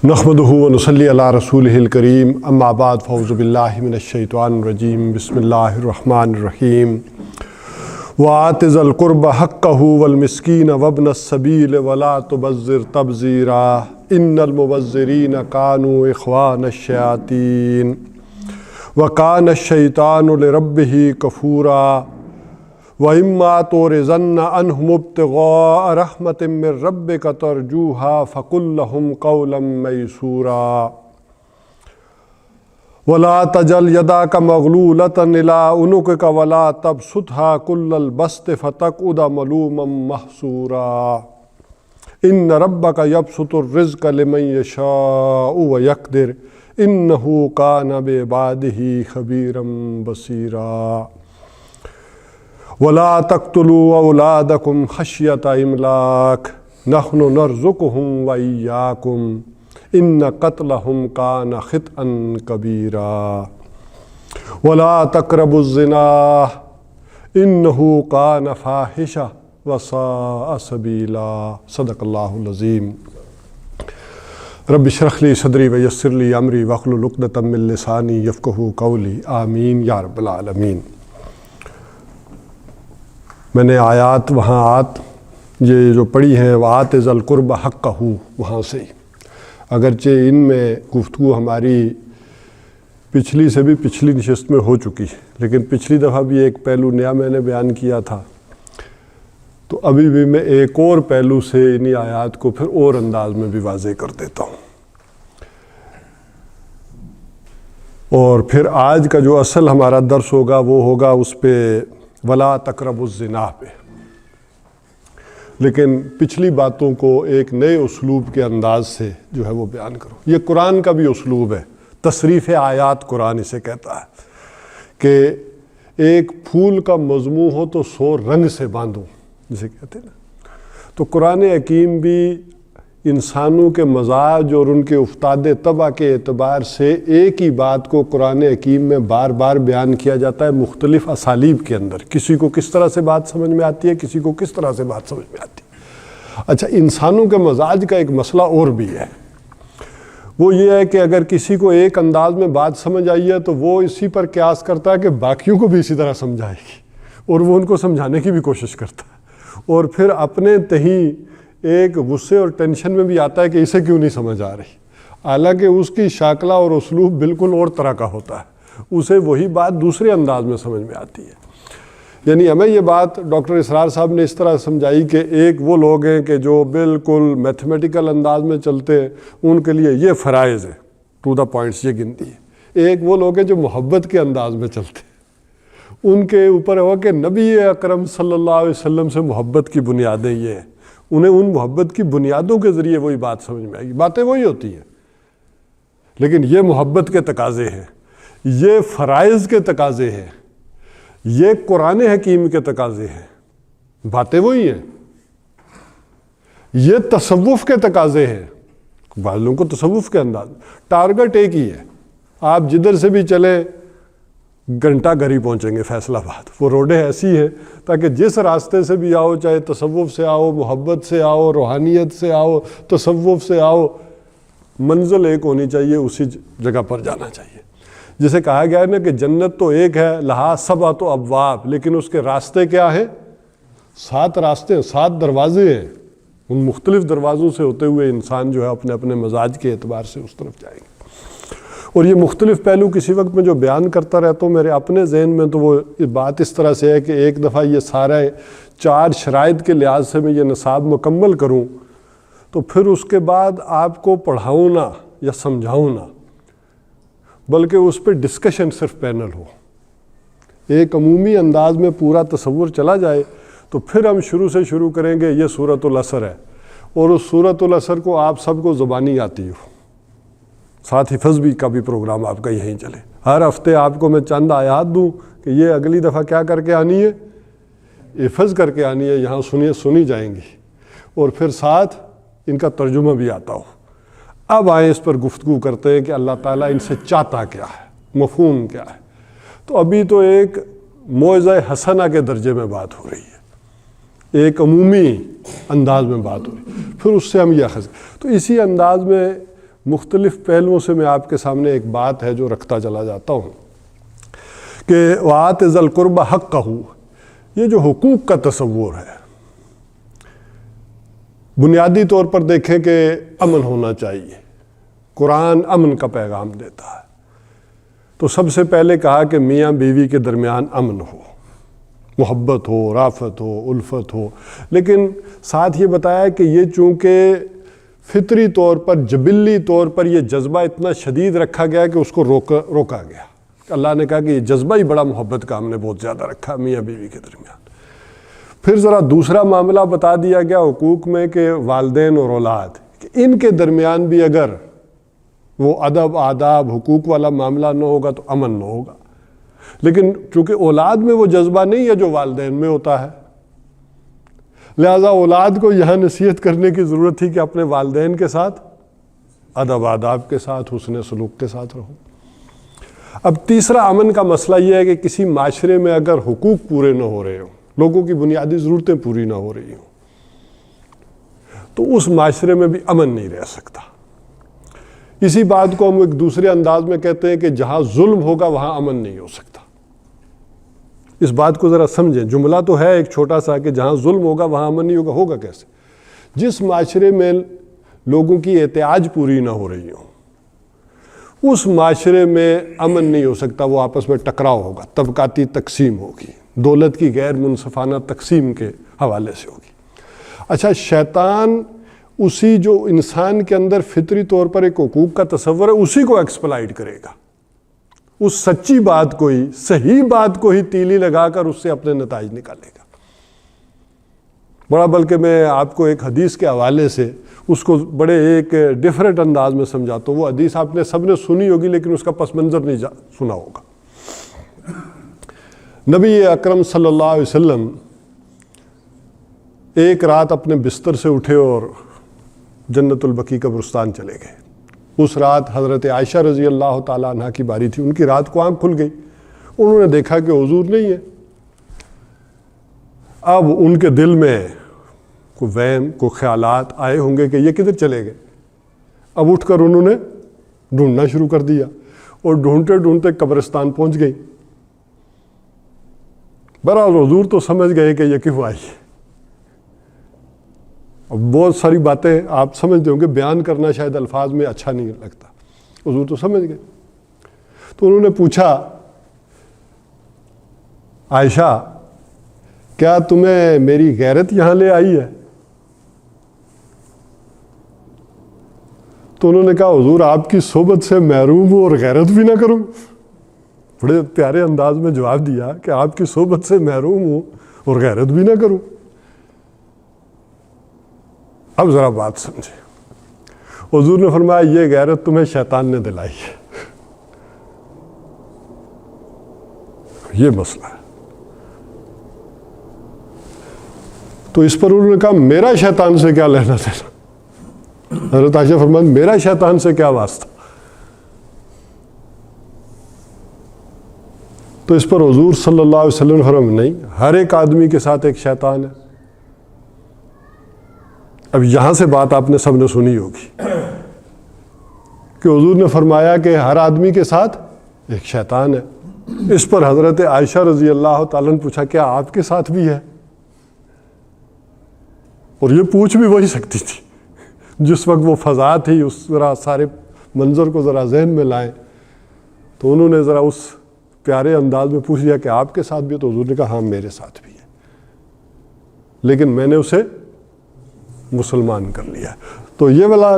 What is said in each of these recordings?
نحمدہ ونصلی علی رسولہ الکریم اما بعد فاعوذ باللہ من الشیطان الرجیم بسم اللہ الرحمن الرحیم وآت ذا القربى حقہ والمسکین وابن السبیل ولا تبذر تبذیرا ان المبذرین کانوا اخوان الشیاطین وکان الشیطان لربہ کفورا وَإِمَّا تُعْرِضَنَّ عَنْهُمُ ابْتِغَاءَ رَحْمَةٍ مِّن رَّبِّكَ تَرْجُوهَا فَقُل لَّهُمْ قَوْلًا مَّيْسُورًا وَلَا تَجْعَلْ يَدَكَ مَغْلُولَةً إِلَىٰ عُنُقِكَ وَلَا تَبْسُطْهَا كُلَّ الْبَسْطِ فَتَقْعُدَ مَلُومًا مَّحْسُورًا إِنَّ رَبَّكَ يَبْسُطُ الرِّزْقَ لِمَن يَشَاءُ وَيَقْدِرُ إِنَّهُ كَانَ بِعِبَادِهِ خَبِيرًا بَصِيرًا وَلَا تَقْتُلُوا أَوْلَادَكُمْ خَشْيَةَ إِمْلَاقٍ نَحْنُ نَرْزُقُهُمْ وَإِيَّاكُمْ إِنَّ قَتْلَهُمْ كَانَ خِطْئًا كَبِيرًا وَلَا تَقْرَبُوا الزِّنَا إِنَّهُ كَانَ فَاحِشَةً وَسَاءَ سَبِيلًا صدق اللہ العظیم۔ رب اشرح لي صدری ویسر لي امری واحلل عقدۃ من لسانی یفقہوا قولی آمین یا رب العالمین۔ میں نے آیات یہ جو پڑھی ہیں وآت ذا القربى حقہ وہاں سے ہی، اگرچہ ان میں گفتگو ہماری پچھلی سے بھی پچھلی نشست میں ہو چکی ہے، لیکن پچھلی دفعہ بھی ایک پہلو نیا میں نے بیان کیا تھا، تو ابھی بھی میں ایک اور پہلو سے انہی آیات کو پھر اور انداز میں بھی واضح کر دیتا ہوں۔ اور پھر آج کا جو اصل ہمارا درس ہوگا وہ ہوگا اس پہ ولا تقربوا الزنا پہ، لیکن پچھلی باتوں کو ایک نئے اسلوب کے انداز سے جو ہے وہ بیان کرو۔ یہ قرآن کا بھی اسلوب ہے، تصریف آیات قرآن اسے کہتا ہے کہ ایک پھول کا مضمون ہو تو 100 رنگ سے باندھو جسے کہتے ہیں نا، تو قرآن حکیم بھی انسانوں کے مزاج اور ان کے افتاد طبع کے اعتبار سے ایک ہی بات کو قرآن حکیم میں بار بار بیان کیا جاتا ہے مختلف اسالیب کے اندر، کسی کو کس طرح سے بات سمجھ میں آتی ہے، کسی کو کس طرح سے بات سمجھ میں آتی ہے۔ اچھا، انسانوں کے مزاج کا ایک مسئلہ اور بھی ہے، وہ یہ ہے کہ اگر کسی کو ایک انداز میں بات سمجھ آئی ہے تو وہ اسی پر قیاس کرتا ہے کہ باقیوں کو بھی اسی طرح سمجھائے گی، اور وہ ان کو سمجھانے کی بھی کوشش کرتا ہے، اور پھر اپنے تہیں ایک غصے اور ٹینشن میں بھی آتا ہے کہ اسے کیوں نہیں سمجھ آ رہی، حالانکہ اس کی شاکلہ اور اسلوب بالکل اور طرح کا ہوتا ہے، اسے وہی بات دوسرے انداز میں سمجھ میں آتی ہے۔ یعنی ہمیں یہ بات ڈاکٹر اسرار صاحب نے اس طرح سمجھائی کہ ایک وہ لوگ ہیں کہ جو بالکل میتھمیٹیکل انداز میں چلتے ہیں، ان کے لیے یہ فرائض ہے، ٹو دا پوائنٹس یہ گنتی ہے۔ ایک وہ لوگ ہیں جو محبت کے انداز میں چلتے ہیں، ان کے اوپر ہوا کہ نبی اکرم صلی اللہ علیہ وسلم سے محبت کی بنیادیں یہ ہیں، انہیں ان محبت کی بنیادوں کے ذریعے وہی بات سمجھ میں آئے گی، باتیں وہی ہوتی ہیں، لیکن یہ محبت کے تقاضے ہیں، یہ فرائض کے تقاضے ہیں، یہ قرآن حکیم کے تقاضے ہیں، باتیں وہی ہیں، یہ تصوف کے تقاضے ہیں، بعض لوگوں کو تصوف کے انداز، ٹارگٹ ایک ہی ہے، آپ جدھر سے بھی چلیں گھنٹہ گھر ہی پہنچیں گے فیصل آباد۔ وہ روڈیں ایسی ہیں تاکہ جس راستے سے بھی آؤ، چاہے تصوف سے آؤ، محبت سے آؤ، روحانیت سے آؤ، تصوف سے آؤ، منزل ایک ہونی چاہیے، اسی جگہ پر جانا چاہیے۔ جسے کہا گیا ہے نا کہ جنت تو ایک ہے، لہا سبعۃ ابواب، لیکن اس کے راستے کیا ہیں؟ 7 راستے، 7 دروازے ہیں، ان مختلف دروازوں سے ہوتے ہوئے انسان جو ہے اپنے اپنے مزاج کے اعتبار سے اس طرف جائیں گے۔ اور یہ مختلف پہلو کسی وقت میں جو بیان کرتا رہتا ہوں میرے اپنے ذہن میں، تو وہ بات اس طرح سے ہے کہ ایک دفعہ یہ سارا 4 شرائط کے لحاظ سے میں یہ نصاب مکمل کروں تو پھر اس کے بعد آپ کو پڑھاؤں نہ یا سمجھاؤں نہ، بلکہ اس پہ ڈسکشن صرف پینل ہو، ایک عمومی انداز میں پورا تصور چلا جائے، تو پھر ہم شروع سے شروع کریں گے۔ یہ سورۃ العصر ہے، اور اس سورۃ العصر کو آپ سب کو زبانی آتی ہو، ساتھ حفظ بھی کا بھی پروگرام آپ کا یہیں چلے، ہر ہفتے آپ کو میں چند آیات دوں کہ یہ اگلی دفعہ کیا کر کے آنی ہے، حفظ کر کے آنی ہے، یہاں سنی جائیں گی، اور پھر ساتھ ان کا ترجمہ بھی آتا ہو۔ اب آئیں اس پر گفتگو کرتے ہیں کہ اللہ تعالیٰ ان سے چاہتا کیا ہے، مفہوم کیا ہے۔ تو ابھی تو ایک موعظہ حسنہ کے درجے میں بات ہو رہی ہے، ایک عمومی انداز میں بات ہو رہی ہے، پھر اس سے ہم یہ اخذ، تو اسی انداز میں مختلف پہلوؤں سے میں آپ کے سامنے ایک بات ہے جو رکھتا چلا جاتا ہوں کہ وَآتِ ذَا الْقُرْبَى حَقَّهُ، یہ جو حقوق کا تصور ہے، بنیادی طور پر دیکھیں کہ امن ہونا چاہیے، قرآن امن کا پیغام دیتا ہے، تو سب سے پہلے کہا کہ میاں بیوی کے درمیان امن ہو، محبت ہو، رافت ہو، الفت ہو، لیکن ساتھ یہ بتایا کہ یہ چونکہ فطری طور پر، جبلی طور پر یہ جذبہ اتنا شدید رکھا گیا کہ اس کو روکا گیا۔ اللہ نے کہا کہ یہ جذبہ ہی بڑا محبت کا ہم نے بہت زیادہ رکھا میاں بیوی کے درمیان۔ پھر ذرا دوسرا معاملہ بتا دیا گیا حقوق میں کہ والدین اور اولاد، کہ ان کے درمیان بھی اگر وہ ادب، آداب، حقوق والا معاملہ نہ ہوگا تو امن نہ ہوگا۔ لیکن چونکہ اولاد میں وہ جذبہ نہیں ہے جو والدین میں ہوتا ہے، لہذا اولاد کو یہاں نصیحت کرنے کی ضرورت تھی کہ اپنے والدین کے ساتھ ادب آداب کے ساتھ، حسن سلوک کے ساتھ رہو۔ اب تیسرا امن کا مسئلہ یہ ہے کہ کسی معاشرے میں اگر حقوق پورے نہ ہو رہے ہوں، لوگوں کی بنیادی ضرورتیں پوری نہ ہو رہی ہوں، تو اس معاشرے میں بھی امن نہیں رہ سکتا۔ اسی بات کو ہم ایک دوسرے انداز میں کہتے ہیں کہ جہاں ظلم ہوگا وہاں امن نہیں ہو سکتا۔ اس بات کو ذرا سمجھیں، جملہ تو ہے ایک چھوٹا سا کہ جہاں ظلم ہوگا وہاں امن نہیں ہوگا، ہوگا کیسے؟ جس معاشرے میں لوگوں کی احتیاج پوری نہ ہو رہی ہوں، اس معاشرے میں امن نہیں ہو سکتا، وہ آپس میں ٹکراؤ ہوگا، طبقاتی تقسیم ہوگی، دولت کی غیر منصفانہ تقسیم کے حوالے سے ہوگی۔ اچھا، شیطان اسی جو انسان کے اندر فطری طور پر ایک حقوق کا تصور ہے اسی کو ایکسپلائٹ کرے گا، اس سچی بات کو ہی، صحیح بات کو ہی تیلی لگا کر اس سے اپنے نتائج نکالے گا۔ بڑا بلکہ میں آپ کو ایک حدیث کے حوالے سے اس کو بڑے ایک ڈیفرنٹ انداز میں سمجھاتا ہوں۔ وہ حدیث آپ نے سب نے سنی ہوگی لیکن اس کا پس منظر نہیں سنا ہوگا۔ نبی اکرم صلی اللہ علیہ وسلم ایک رات اپنے بستر سے اٹھے اور جنت البقیع قبرستان چلے گئے۔ اس رات حضرت عائشہ رضی اللہ تعالیٰ عنہ کی باری تھی، ان کی رات کو آنکھ کھل گئی، انہوں نے دیکھا کہ حضور نہیں ہے۔ اب ان کے دل میں کوئی وہم، کوئی خیالات آئے ہوں گے کہ یہ کدھر چلے گئے۔ اب اٹھ کر انہوں نے ڈھونڈنا شروع کر دیا اور ڈھونڈتے ڈھونڈتے قبرستان پہنچ گئی۔ بہرحال حضور تو سمجھ گئے کہ یہ کیوں آئی ہے۔ بہت ساری باتیں آپ سمجھتے ہوں گے، بیان کرنا شاید الفاظ میں اچھا نہیں لگتا، حضور تو سمجھ گئے۔ تو انہوں نے پوچھا، عائشہ کیا تمہیں میری غیرت یہاں لے آئی ہے؟ تو انہوں نے کہا حضور آپ کی صحبت سے محروم ہوں اور غیرت بھی نہ کروں۔ بڑے پیارے انداز میں جواب دیا کہ آپ کی صحبت سے محروم ہوں اور غیرت بھی نہ کروں۔ اب ذرا بات سمجھے، حضور نے فرمایا یہ غیرت تمہیں شیطان نے دلائی ہے، یہ مسئلہ ہے۔ تو اس پر انہوں نے کہا میرا شیطان سے کیا لینا دینا؟ حضرت عائشہ فرمایا میرا شیطان سے کیا واسطہ؟ تو اس پر حضور صلی اللہ علیہ وسلم نے فرمایا نہیں، ہر ایک آدمی کے ساتھ ایک شیطان ہے۔ اب یہاں سے بات آپ نے سب نے سنی ہوگی کہ حضور نے فرمایا کہ ہر آدمی کے ساتھ ایک شیطان ہے۔ اس پر حضرت عائشہ رضی اللہ تعالیٰ نے پوچھا کیا آپ کے ساتھ بھی ہے؟ اور یہ پوچھ بھی وہی سکتی تھی، جس وقت وہ فضا تھی، اس ذرا سارے منظر کو ذرا ذہن میں لائیں، تو انہوں نے ذرا اس پیارے انداز میں پوچھ لیا کہ آپ کے ساتھ بھی ہے؟ تو حضور نے کہا ہاں میرے ساتھ بھی ہے، لیکن میں نے اسے مسلمان کر لیا۔ تو یہ والا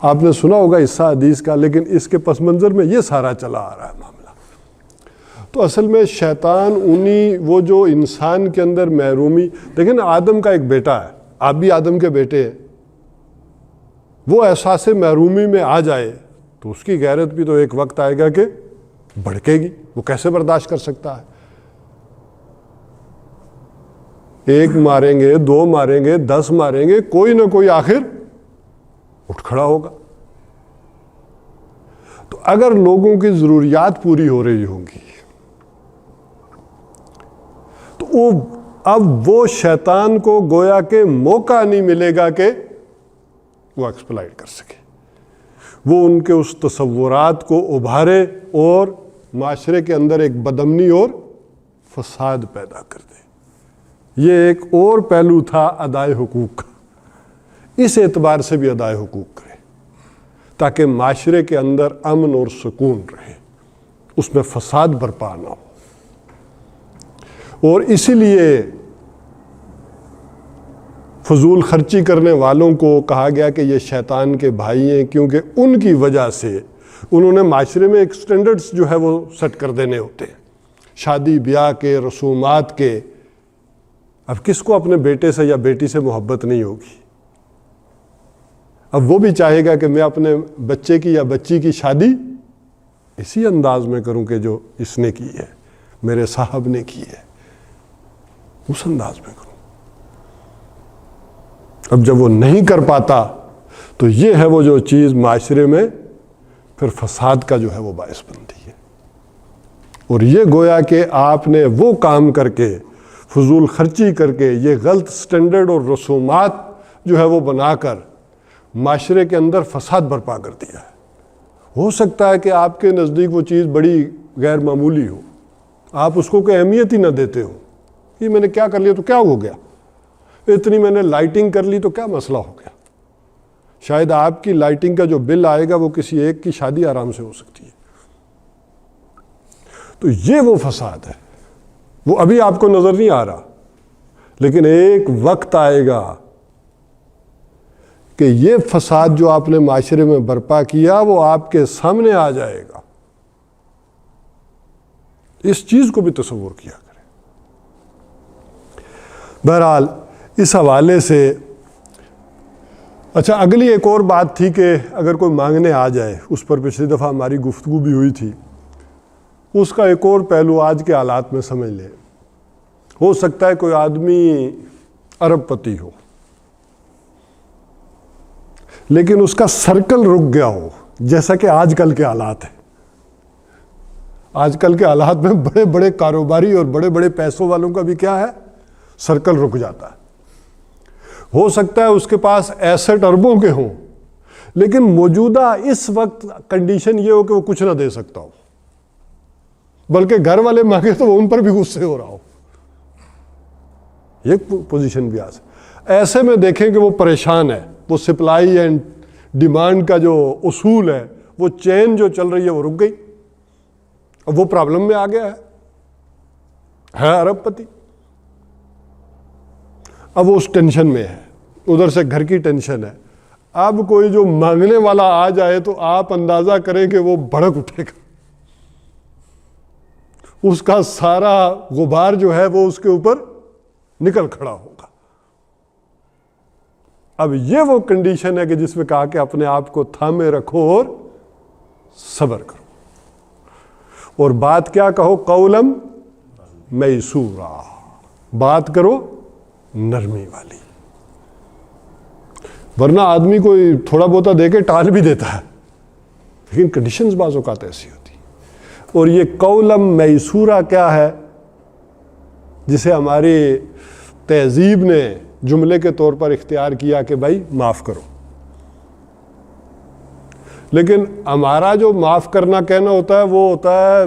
آپ نے سنا ہوگا حصہ حدیث کا، لیکن اس کے پس منظر میں یہ سارا چلا آ رہا ہے معاملہ۔ تو اصل میں شیطان وہ جو انسان کے اندر محرومی، دیکھیں نا آدم کا ایک بیٹا ہے، آپ بھی آدم کے بیٹے ہیں، وہ احساس محرومی میں آ جائے تو اس کی غیرت بھی تو ایک وقت آئے گا کہ بھڑکے گی، وہ کیسے برداشت کر سکتا ہے؟ ایک ماریں گے، دو ماریں گے، 10 ماریں گے، کوئی نہ کوئی آخر اٹھ کھڑا ہوگا۔ تو اگر لوگوں کی ضروریات پوری ہو رہی ہوں گی تو اب وہ شیطان کو گویا کہ موقع نہیں ملے گا کہ وہ ایکسپلائٹ کر سکے، وہ ان کے اس تصورات کو ابھارے اور معاشرے کے اندر ایک بدامنی اور فساد پیدا کر دے۔ یہ ایک اور پہلو تھا ادائے حقوق کا، اس اعتبار سے بھی ادائے حقوق کرے تاکہ معاشرے کے اندر امن اور سکون رہے، اس میں فساد برپا نہ ہو۔ اور اسی لیے فضول خرچی کرنے والوں کو کہا گیا کہ یہ شیطان کے بھائی ہیں، کیونکہ ان کی وجہ سے انہوں نے معاشرے میں ایک سٹینڈرڈز جو ہے وہ سیٹ کر دینے ہوتے ہیں، شادی بیاہ کے، رسومات کے۔ اب کس کو اپنے بیٹے سے یا بیٹی سے محبت نہیں ہوگی؟ اب وہ بھی چاہے گا کہ میں اپنے بچے کی یا بچی کی شادی اسی انداز میں کروں کہ جو اس نے کی ہے، میرے صاحب نے کی ہے، اس انداز میں کروں۔ اب جب وہ نہیں کر پاتا تو یہ ہے وہ جو چیز معاشرے میں پھر فساد کا جو ہے وہ باعث بنتی ہے۔ اور یہ گویا کہ آپ نے وہ کام کر کے، فضول خرچی کر کے، یہ غلط سٹینڈرڈ اور رسومات جو ہے وہ بنا کر معاشرے کے اندر فساد برپا کر دیا ہے۔ ہو سکتا ہے کہ آپ کے نزدیک وہ چیز بڑی غیر معمولی ہو، آپ اس کو کوئی اہمیت ہی نہ دیتے ہو، یہ میں نے کیا کر لیا تو کیا ہو گیا، اتنی میں نے لائٹنگ کر لی تو کیا مسئلہ ہو گیا۔ شاید آپ کی لائٹنگ کا جو بل آئے گا وہ کسی ایک کی شادی آرام سے ہو سکتی ہے۔ تو یہ وہ فساد ہے، وہ ابھی آپ کو نظر نہیں آ رہا، لیکن ایک وقت آئے گا کہ یہ فساد جو آپ نے معاشرے میں برپا کیا وہ آپ کے سامنے آ جائے گا۔ اس چیز کو بھی تصور کیا کریں۔ بہرحال اس حوالے سے اچھا، اگلی ایک اور بات تھی کہ اگر کوئی مانگنے آ جائے، اس پر پچھلی دفعہ ہماری گفتگو بھی ہوئی تھی، اس کا ایک اور پہلو آج کے حالات میں سمجھ لیں۔ ہو سکتا ہے کوئی آدمی ارب پتی ہو لیکن اس کا سرکل رک گیا ہو، جیسا کہ آج کل کے حالات ہیں۔ آج کل کے حالات میں بڑے بڑے کاروباری اور بڑے بڑے پیسوں والوں کا بھی کیا ہے، سرکل رک جاتا ہے۔ ہو سکتا ہے اس کے پاس ایسٹ اربوں کے ہوں، لیکن موجودہ اس وقت کنڈیشن یہ ہو کہ وہ کچھ نہ دے سکتا ہو، بلکہ گھر والے مانگے تو وہ ان پر بھی غصے ہو رہا ہو۔ یہ پوزیشن بھی ایسے میں دیکھیں کہ وہ پریشان ہے، وہ سپلائی اینڈ ڈیمانڈ کا جو اصول ہے، وہ چین جو چل رہی ہے وہ رک گئی، اب وہ پرابلم میں آ گیا ہے ارب پتی۔ اب وہ اس ٹینشن میں ہے، ادھر سے گھر کی ٹینشن ہے۔ اب کوئی جو مانگنے والا آ جائے تو آپ اندازہ کریں کہ وہ بھڑک اٹھے گا، اس کا سارا غبار جو ہے وہ اس کے اوپر نکل کھڑا ہوگا۔ اب یہ وہ کنڈیشن ہے کہ جس میں کہا کہ اپنے آپ کو تھامے رکھو اور صبر کرو، اور بات کیا کہو، قولم میسورا، بات کرو نرمی والی، ورنہ آدمی کوئی تھوڑا بہتا دے کے ٹال بھی دیتا ہے، لیکن کنڈیشنز بعض اوقات ایسی ہوتی ہیں۔ اور یہ قولم میسورا کیا ہے، جسے ہماری تہذیب نے جملے کے طور پر اختیار کیا کہ بھائی معاف کرو، لیکن ہمارا جو معاف کرنا کہنا ہوتا ہے وہ ہوتا ہے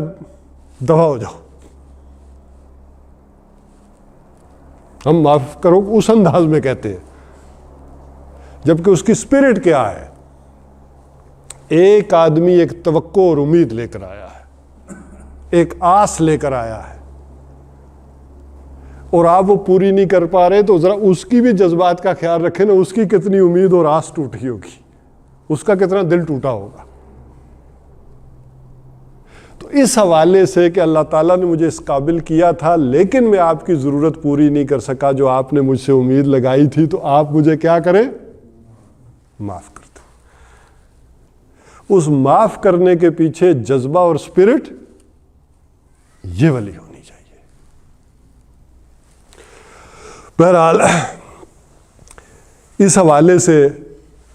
دفع ہو جاؤ، ہم معاف کرو اس انداز میں کہتے ہیں، جبکہ اس کی اسپرٹ کیا ہے، ایک آدمی ایک توقع اور امید لے کر آیا ہے، ایک آس لے کر آیا ہے، اور آپ وہ پوری نہیں کر پا رہے تو ذرا اس کی بھی جذبات کا خیال رکھیں نا، اس کی کتنی امید اور آس ٹوٹی ہوگی، اس کا کتنا دل ٹوٹا ہوگا۔ تو اس حوالے سے کہ اللہ تعالیٰ نے مجھے اس قابل کیا تھا لیکن میں آپ کی ضرورت پوری نہیں کر سکا، جو آپ نے مجھ سے امید لگائی تھی، تو آپ مجھے کیا کریں، معاف کر دیں۔ اس معاف کرنے کے پیچھے جذبہ اور اسپرٹ یہ والی ہونی چاہیے۔ بہرحال اس حوالے سے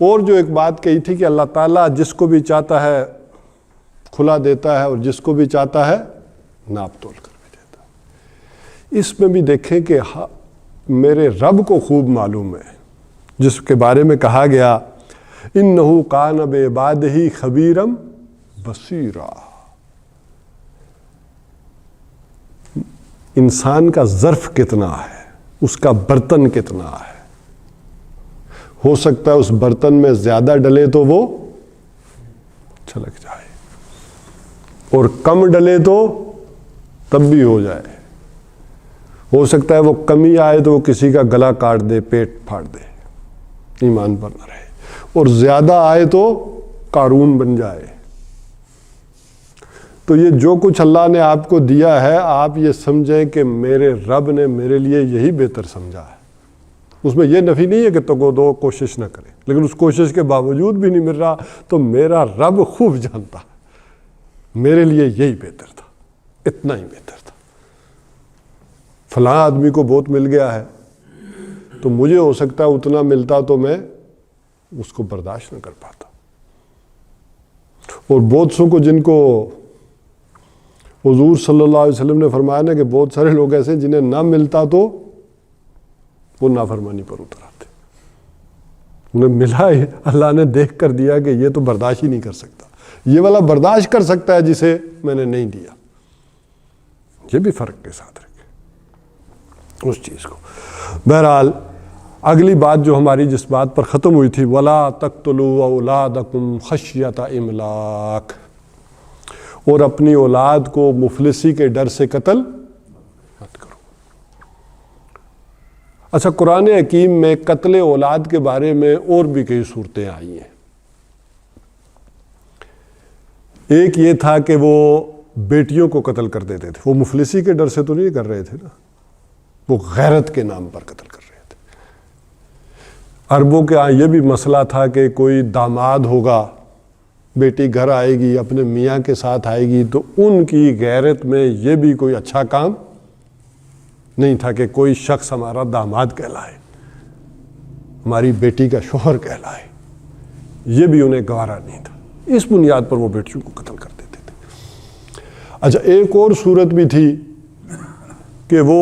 اور جو ایک بات کہی تھی کہ اللہ تعالیٰ جس کو بھی چاہتا ہے کھلا دیتا ہے اور جس کو بھی چاہتا ہے ناپ تول کر بھی دیتا ہے۔ اس میں بھی دیکھیں کہ میرے رب کو خوب معلوم ہے، جس کے بارے میں کہا گیا انہ کان بعبادہ خبیرا بصیرا. انسان کا ظرف کتنا ہے، اس کا برتن کتنا ہے. ہو سکتا ہے اس برتن میں زیادہ ڈلے تو وہ چھلک جائے، اور کم ڈلے تو تب بھی ہو جائے. ہو سکتا ہے وہ کمی آئے تو وہ کسی کا گلا کاٹ دے، پیٹ پھاڑ دے، ایمان پر نہ رہے، اور زیادہ آئے تو قارون بن جائے. تو یہ جو کچھ اللہ نے آپ کو دیا ہے، آپ یہ سمجھیں کہ میرے رب نے میرے لیے یہی بہتر سمجھا ہے. اس میں یہ نفی نہیں ہے کہ تو دو کوشش نہ کریں، لیکن اس کوشش کے باوجود بھی نہیں مل رہا تو میرا رب خوب جانتا میرے لیے یہی بہتر تھا، اتنا ہی بہتر تھا. فلاں آدمی کو بہت مل گیا ہے تو مجھے ہو سکتا ہے اتنا ملتا تو میں اس کو برداشت نہ کر پاتا. اور بہت سو کو جن کو حضور صلی اللہ علیہ وسلم نے فرمایا نا کہ بہت سارے لوگ ایسے جنہیں نہ ملتا تو وہ نافرمانی پر اتر آتے. انہیں ملا ہے، اللہ نے دیکھ کر دیا کہ یہ تو برداشت ہی نہیں کر سکتا، یہ والا برداشت کر سکتا ہے جسے میں نے نہیں دیا. یہ بھی فرق کے ساتھ رکھے اس چیز کو. بہرحال اگلی بات جو ہماری جس بات پر ختم ہوئی تھی، وَلَا تَقْتُلُوا أَوْلَادَكُمْ خَشْيَةَ إِمْلَاقٍ، اور اپنی اولاد کو مفلسی کے ڈر سے قتل مت کرو. اچھا، قرآن حکیم میں قتل اولاد کے بارے میں اور بھی کئی صورتیں آئی ہیں. ایک یہ تھا کہ وہ بیٹیوں کو قتل کر دیتے تھے، وہ مفلسی کے ڈر سے تو نہیں کر رہے تھے نا، وہ غیرت کے نام پر قتل کر رہے تھے. عربوں کے ہاں یہ بھی مسئلہ تھا کہ کوئی داماد ہوگا، بیٹی گھر آئے گی، اپنے میاں کے ساتھ آئے گی، تو ان کی غیرت میں یہ بھی کوئی اچھا کام نہیں تھا کہ کوئی شخص ہمارا داماد کہلائے، ہماری بیٹی کا شوہر کہلائے. یہ بھی انہیں گوارا نہیں تھا. اس بنیاد پر وہ بیٹیوں کو قتل کر دیتے تھے. اچھا، ایک اور صورت بھی تھی کہ وہ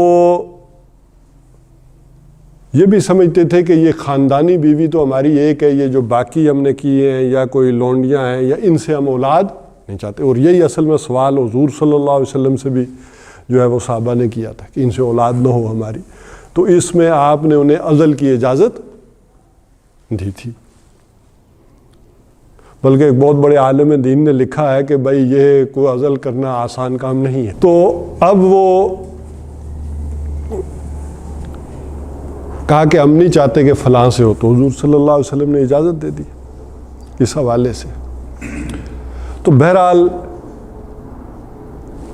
یہ بھی سمجھتے تھے کہ یہ خاندانی بیوی تو ہماری ایک ہے، یہ جو باقی ہم نے کی ہیں یا کوئی لونڈیاں ہیں یا ان سے ہم اولاد نہیں چاہتے. اور یہی اصل میں سوال حضور صلی اللہ علیہ وسلم سے بھی جو ہے وہ صحابہ نے کیا تھا کہ ان سے اولاد نہ ہو ہماری. تو اس میں آپ نے انہیں عزل کی اجازت دی تھی. بلکہ ایک بہت بڑے عالم دین نے لکھا ہے کہ بھائی یہ کوئی عزل کرنا آسان کام نہیں ہے. تو اب وہ کہا کہ ہم نہیں چاہتے کہ فلاں سے ہو، تو حضور صلی اللہ علیہ وسلم نے اجازت دے دی اس حوالے سے. تو بہرحال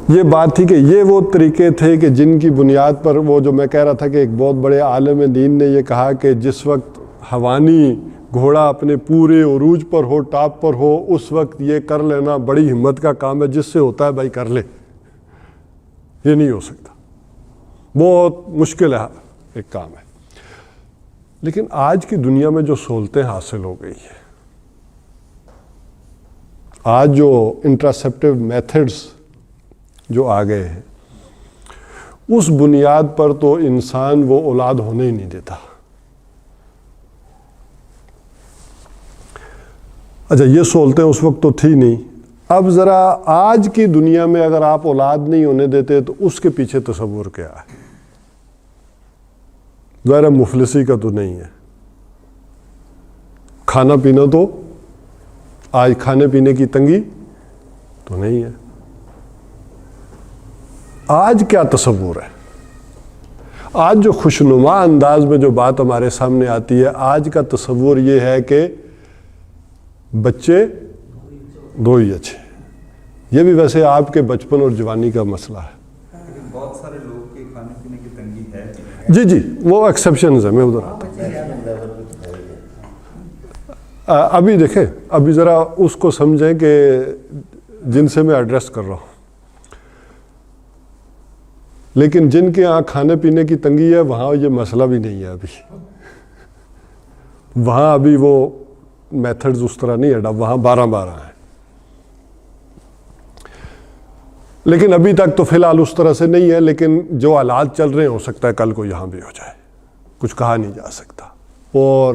یہ بات تھی کہ یہ وہ طریقے تھے کہ جن کی بنیاد پر وہ جو میں کہہ رہا تھا کہ ایک بہت بڑے عالم دین نے یہ کہا کہ جس وقت حوانی گھوڑا اپنے پورے عروج پر ہو، ٹاپ پر ہو، اس وقت یہ کر لینا بڑی ہمت کا کام ہے. جس سے ہوتا ہے بھائی کر لے، یہ نہیں ہو سکتا، بہت مشکل ہے ایک کام ہے. لیکن آج کی دنیا میں جو سہولتیں حاصل ہو گئی ہیں، آج جو انٹراسیپٹیو میتھڈز جو آ گئے ہیں، اس بنیاد پر تو انسان وہ اولاد ہونے ہی نہیں دیتا. اچھا، یہ سہولتیں اس وقت تو تھی نہیں. اب ذرا آج کی دنیا میں اگر آپ اولاد نہیں ہونے دیتے تو اس کے پیچھے تصور کیا ہے؟ ظاہر مفلسی کا تو نہیں ہے. کھانا پینا تو آج کھانے پینے کی تنگی تو نہیں ہے. آج کیا تصور ہے؟ آج جو خوشنما انداز میں جو بات ہمارے سامنے آتی ہے، آج کا تصور یہ ہے کہ بچے دو ہی اچھے. یہ بھی ویسے آپ کے بچپن اور جوانی کا مسئلہ ہے. بہت سارے لوگ کے کھانے پینے کی تنگی ہے. جی جی، وہ ایکسیپشنز ہیں. میں ادھر آتا ہوں. ابھی دیکھیں، ابھی ذرا اس کو سمجھیں کہ جن سے میں ایڈریس کر رہا ہوں. لیکن جن کے یہاں کھانے پینے کی تنگی ہے وہاں یہ مسئلہ بھی نہیں ہے. ابھی وہاں ابھی وہ میتھڈز اس طرح نہیں ہے، وہاں 12 ہیں. لیکن ابھی تک تو فی الحال اس طرح سے نہیں ہے. لیکن جو حالات چل رہے ہیں ہو سکتا ہے کل کو یہاں بھی ہو جائے، کچھ کہا نہیں جا سکتا. اور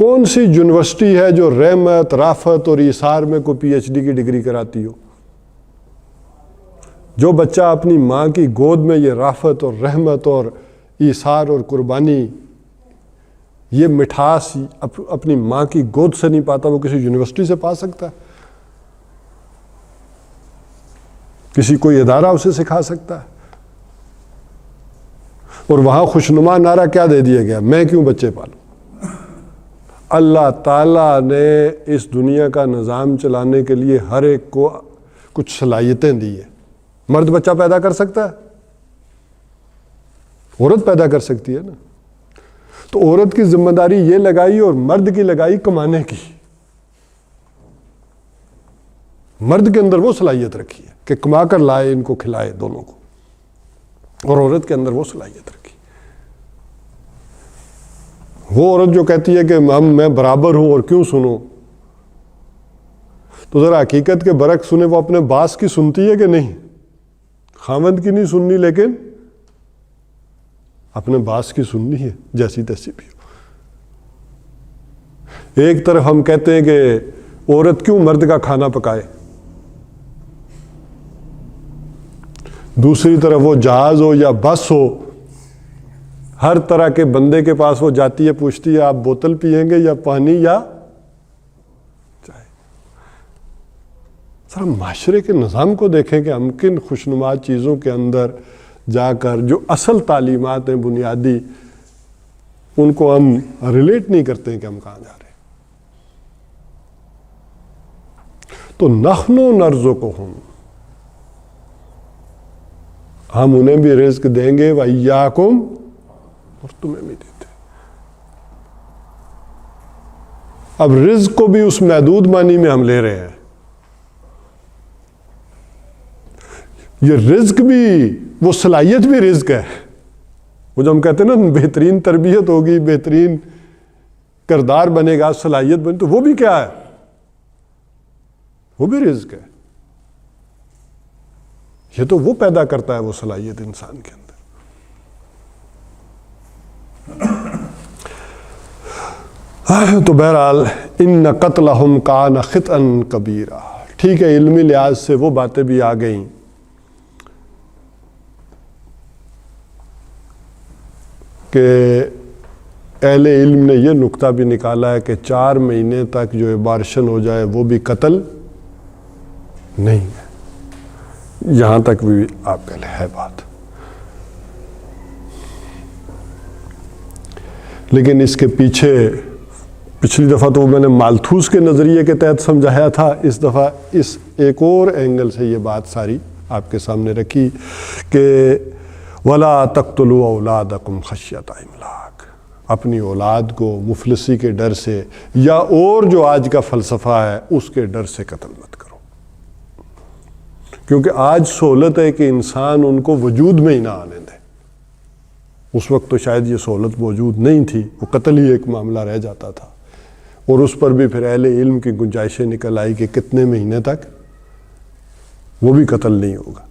کون سی یونیورسٹی ہے جو رحمت، رافت اور ایثار میں کوئی پی ایچ ڈی کی ڈگری کراتی ہو؟ جو بچہ اپنی ماں کی گود میں یہ رافت اور رحمت اور ایثار اور قربانی، یہ مٹھاس اپنی ماں کی گود سے نہیں پاتا، وہ کسی یونیورسٹی سے پا سکتا ہے؟ کسی کوئی ادارہ اسے سکھا سکتا ہے؟ اور وہاں خوشنما نعرہ کیا دے دیا گیا؟ میں کیوں بچے پالوں؟ اللہ تعالیٰ نے اس دنیا کا نظام چلانے کے لیے ہر ایک کو کچھ صلاحیتیں دی ہیں۔ مرد بچہ پیدا کر سکتا ہے، عورت پیدا کر سکتی ہے نا۔ تو عورت کی ذمہ داری یہ لگائی اور مرد کی لگائی کمانے کی۔ مرد کے اندر وہ صلاحیت رکھی ہے کہ کما کر لائے، ان کو کھلائے دونوں کو، اور عورت کے اندر وہ صلاحیت رکھی۔ وہ عورت جو کہتی ہے کہ میں برابر ہوں اور کیوں سنوں، تو ذرا حقیقت کے برعکس سنے، وہ اپنے باس کی سنتی ہے کہ نہیں؟ خاوند کی نہیں سننی، لیکن اپنے باس کی سننی ہے، جیسی تیسی بھی ہو۔ ایک طرف ہم کہتے ہیں کہ عورت کیوں مرد کا کھانا پکائے، دوسری طرف وہ جہاز ہو یا بس ہو، ہر طرح کے بندے کے پاس وہ جاتی ہے، پوچھتی ہے آپ بوتل پئیں گے یا پانی یا چائے۔ ذرا معاشرے کے نظام کو دیکھیں کہ ہم کن خوشنما چیزوں کے اندر جا کر جو اصل تعلیمات ہیں بنیادی، ان کو ہم ریلیٹ نہیں کرتے ہیں کہ ہم کہاں جا رہے ہیں۔ تو نحن نرزقہم، ہم انہیں بھی رزق دیں گے، وَإِيَّاكُمْ، اور تمہیں بھی دیتے۔ اب رزق کو بھی اس محدود معنی میں ہم لے رہے ہیں۔ یہ رزق بھی، وہ صلاحیت بھی رزق ہے۔ وہ جو ہم کہتے ہیں نا بہترین تربیت ہوگی، بہترین کردار بنے گا، صلاحیت بنے، تو وہ بھی کیا ہے؟ وہ بھی رزق ہے۔ یہ تو وہ پیدا کرتا ہے وہ صلاحیت انسان کے اندر۔ تو بہرحال ان قتلہم کان خطئا کبیرا، ٹھیک ہے، علمی لحاظ سے وہ باتیں بھی آ گئیں کہ اہل علم نے یہ نقطہ بھی نکالا ہے کہ 4 مہینے تک جو ابارشن ہو جائے وہ بھی قتل نہیں ہے۔ یہاں تک بھی آپ کے لیے ہے بات، لیکن اس کے پیچھے پچھلی دفعہ تو میں نے مالتھوس کے نظریے کے تحت سمجھایا تھا، اس دفعہ اس ایک اور اینگل سے یہ بات ساری آپ کے سامنے رکھی کہ وَلَا تَقْتُلُوا أَوْلَادَكُمْ خَشْيَةَ إِمْلَاقٍ، اپنی اولاد کو مفلسی کے ڈر سے یا اور جو آج کا فلسفہ ہے اس کے ڈر سے قتل مت کرو، کیونکہ آج سہولت ہے کہ انسان ان کو وجود میں ہی نہ آنے دے۔ اس وقت تو شاید یہ سہولت موجود نہیں تھی، وہ قتل ہی ایک معاملہ رہ جاتا تھا، اور اس پر بھی پھر اہل علم کی گنجائشیں نکل آئی کہ کتنے مہینے تک وہ بھی قتل نہیں ہوگا۔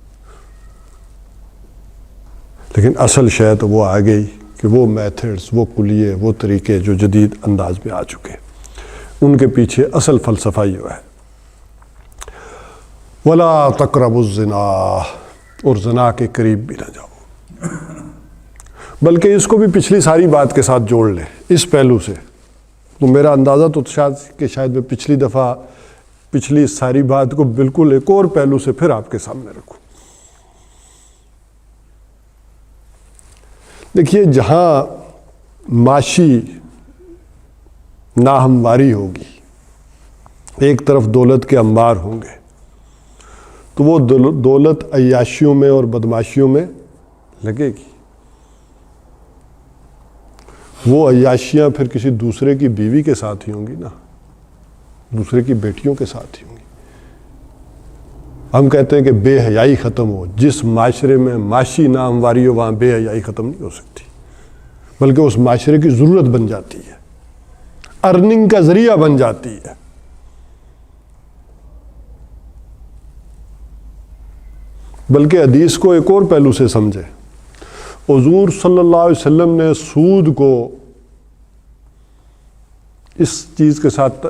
لیکن اصل شے تو وہ آ گئی کہ وہ میتھڈز، وہ کلیے، وہ طریقے جو جدید انداز میں آ چکے، ان کے پیچھے اصل فلسفہ یہ ہے وَلَا تَقْرَبُوا الزِّنَا، اور زنا کے قریب بھی نہ جاؤ۔ بلکہ اس کو بھی پچھلی ساری بات کے ساتھ جوڑ لیں اس پہلو سے، تو میرا اندازہ تو شاید میں پچھلی دفعہ پچھلی ساری بات کو بالکل ایک اور پہلو سے پھر آپ کے سامنے رکھوں۔ دیکھیے، جہاں معاشی ناہمواری ہوگی، ایک طرف دولت کے انبار ہوں گے، تو وہ دولت عیاشیوں میں اور بدماشیوں میں لگے گی۔ وہ عیاشیاں پھر کسی دوسرے کی بیوی کے ساتھ ہی ہوں گی نا، دوسرے کی بیٹیوں کے ساتھ ہی ہوں گی۔ ہم کہتے ہیں کہ بے حیائی ختم ہو، جس معاشرے میں معاشی ناہمواری ہو وہاں بے حیائی ختم نہیں ہو سکتی، بلکہ اس معاشرے کی ضرورت بن جاتی ہے، ارننگ کا ذریعہ بن جاتی ہے۔ بلکہ حدیث کو ایک اور پہلو سے سمجھے، حضور صلی اللہ علیہ وسلم نے سود کو اس چیز کے ساتھ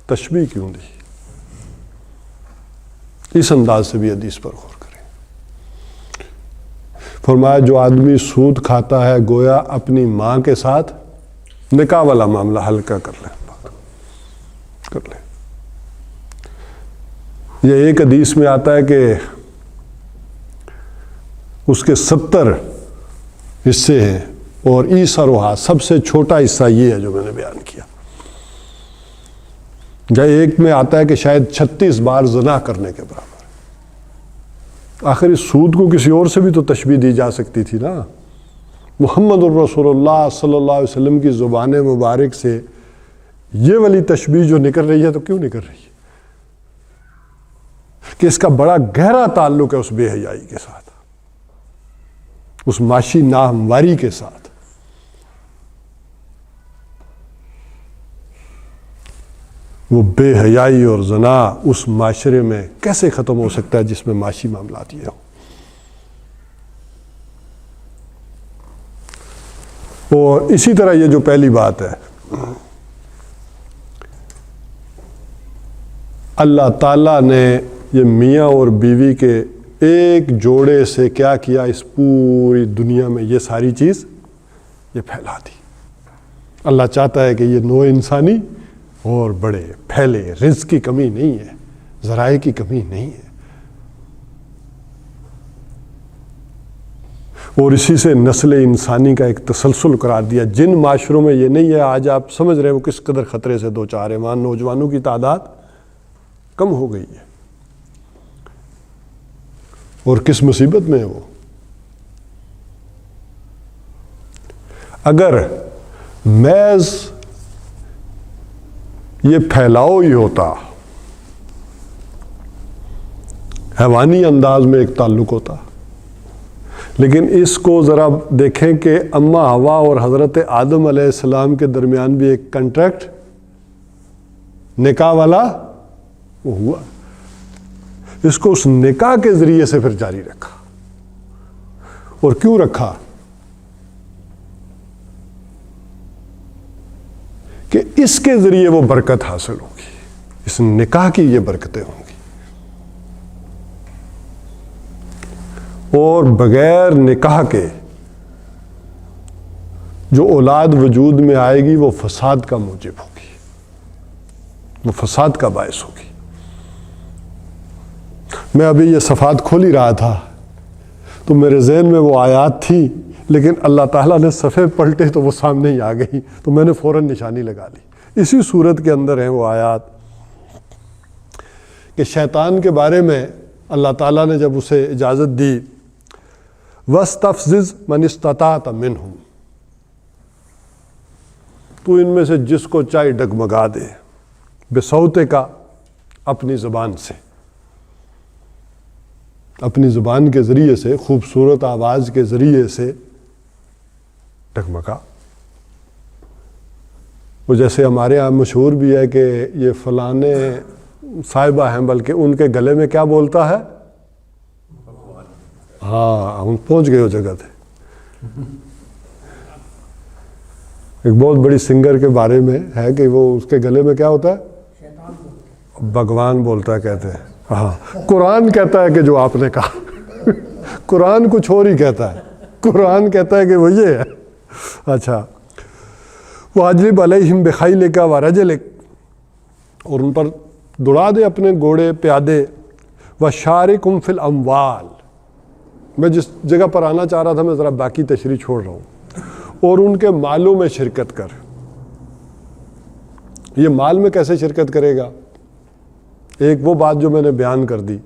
تشبیہ کیوں دی؟ اس انداز سے بھی حدیث پر غور کریں۔ فرمایا جو آدمی سود کھاتا ہے گویا اپنی ماں کے ساتھ نکاح والا معاملہ ہلکا کر لیں، کر لیں۔ یہ ایک حدیث میں آتا ہے کہ اس کے 70 حصے ہیں اور ایسروہا سب سے چھوٹا حصہ یہ ہے جو میں نے بیان کیا۔ یا ایک میں آتا ہے کہ شاید 36 بار زنا کرنے کے برابر۔ آخر اس سود کو کسی اور سے بھی تو تشبیہ دی جا سکتی تھی نا۔ محمد الرسول اللہ صلی اللہ علیہ وسلم کی زبان مبارک سے یہ والی تشبیہ جو نکل رہی ہے تو کیوں نکل رہی ہے؟ کہ اس کا بڑا گہرا تعلق ہے اس بے حیائی کے ساتھ، اس معاشی ناہمواری کے ساتھ۔ وہ بے حیائی اور زنا اس معاشرے میں کیسے ختم ہو سکتا ہے جس میں معاشی معاملات یہ ہوں؟ اور اسی طرح یہ جو پہلی بات ہے، اللہ تعالیٰ نے یہ میاں اور بیوی کے ایک جوڑے سے کیا کیا؟ اس پوری دنیا میں یہ ساری چیز یہ پھیلا دی۔ اللہ چاہتا ہے کہ یہ نوع انسانی اور بڑے پھیلے، رزق کی کمی نہیں ہے، ذرائع کی کمی نہیں ہے، اور اسی سے نسل انسانی کا ایک تسلسل قرار دیا۔ جن معاشروں میں یہ نہیں ہے، آج آپ سمجھ رہے ہیں وہ کس قدر خطرے سے دو چار ہیں۔ وہاں نوجوانوں کی تعداد کم ہو گئی ہے، اور کس مصیبت میں ہے وہ۔ اگر محض یہ پھیلاؤ ہی ہوتا، حیوانی انداز میں ایک تعلق ہوتا، لیکن اس کو ذرا دیکھیں کہ اماں حوا اور حضرت آدم علیہ السلام کے درمیان بھی ایک کنٹریکٹ نکاح والا وہ ہوا۔ اس کو اس نکاح کے ذریعے سے پھر جاری رکھا، اور کیوں رکھا؟ کہ اس کے ذریعے وہ برکت حاصل ہوگی، اس نکاح کی یہ برکتیں ہوں گی، اور بغیر نکاح کے جو اولاد وجود میں آئے گی وہ فساد کا موجب ہوگی، وہ فساد کا باعث ہوگی۔ میں ابھی یہ صفحات کھول ہی رہا تھا تو میرے ذہن میں وہ آیات تھی، لیکن اللہ تعالیٰ نے صفحے پلٹے تو وہ سامنے ہی آ گئی، تو میں نے فوراً نشانی لگا لی۔ اسی صورت کے اندر ہیں وہ آیات کہ شیطان کے بارے میں اللہ تعالیٰ نے جب اسے اجازت دی، وَاسْتَفْزِزْ مَنِ اسْتَطَعْتَ مِنْهُمْ، تو ان میں سے جس کو چاہے ڈگمگا دے، بِصَوْتِكَ، اپنی زبان سے، اپنی زبان کے ذریعے سے، خوبصورت آواز کے ذریعے سے ڈگمگا۔ وہ جیسے ہمارے یہاں مشہور بھی ہے کہ یہ فلانے صاحبہ ہیں، بلکہ ان کے گلے میں کیا بولتا ہے؟ ہاں، ہم پہنچ گئے اس جگہ تھے۔ ایک بہت بڑی سنگر کے بارے میں ہے کہ وہ اس کے گلے میں کیا ہوتا ہے؟ بھگوان بولتا ہے، کہتے ہیں۔ ہاں، قرآن کہتا ہے کہ جو آپ نے کہا، قرآن کچھ اور ہی کہتا ہے، قرآن کہتا ہے کہ وہ یہ ہے۔ اچھا، وَأَجْلِبْ عَلَيْهِمْ بِخَيْلِكَ وَرَجْلِكَ، اور ان پر دوڑا دے اپنے گھوڑے پیادے، وَشَارِكُمْ فِي الْأَمْوَالِ، میں جس جگہ پر آنا چاہ رہا تھا میں ذرا باقی تشریح چھوڑ رہا ہوں، اور ان کے مالوں میں شرکت کر۔ یہ مال میں کیسے شرکت کرے گا؟ ایک وہ بات جو میں نے بیان کر دی،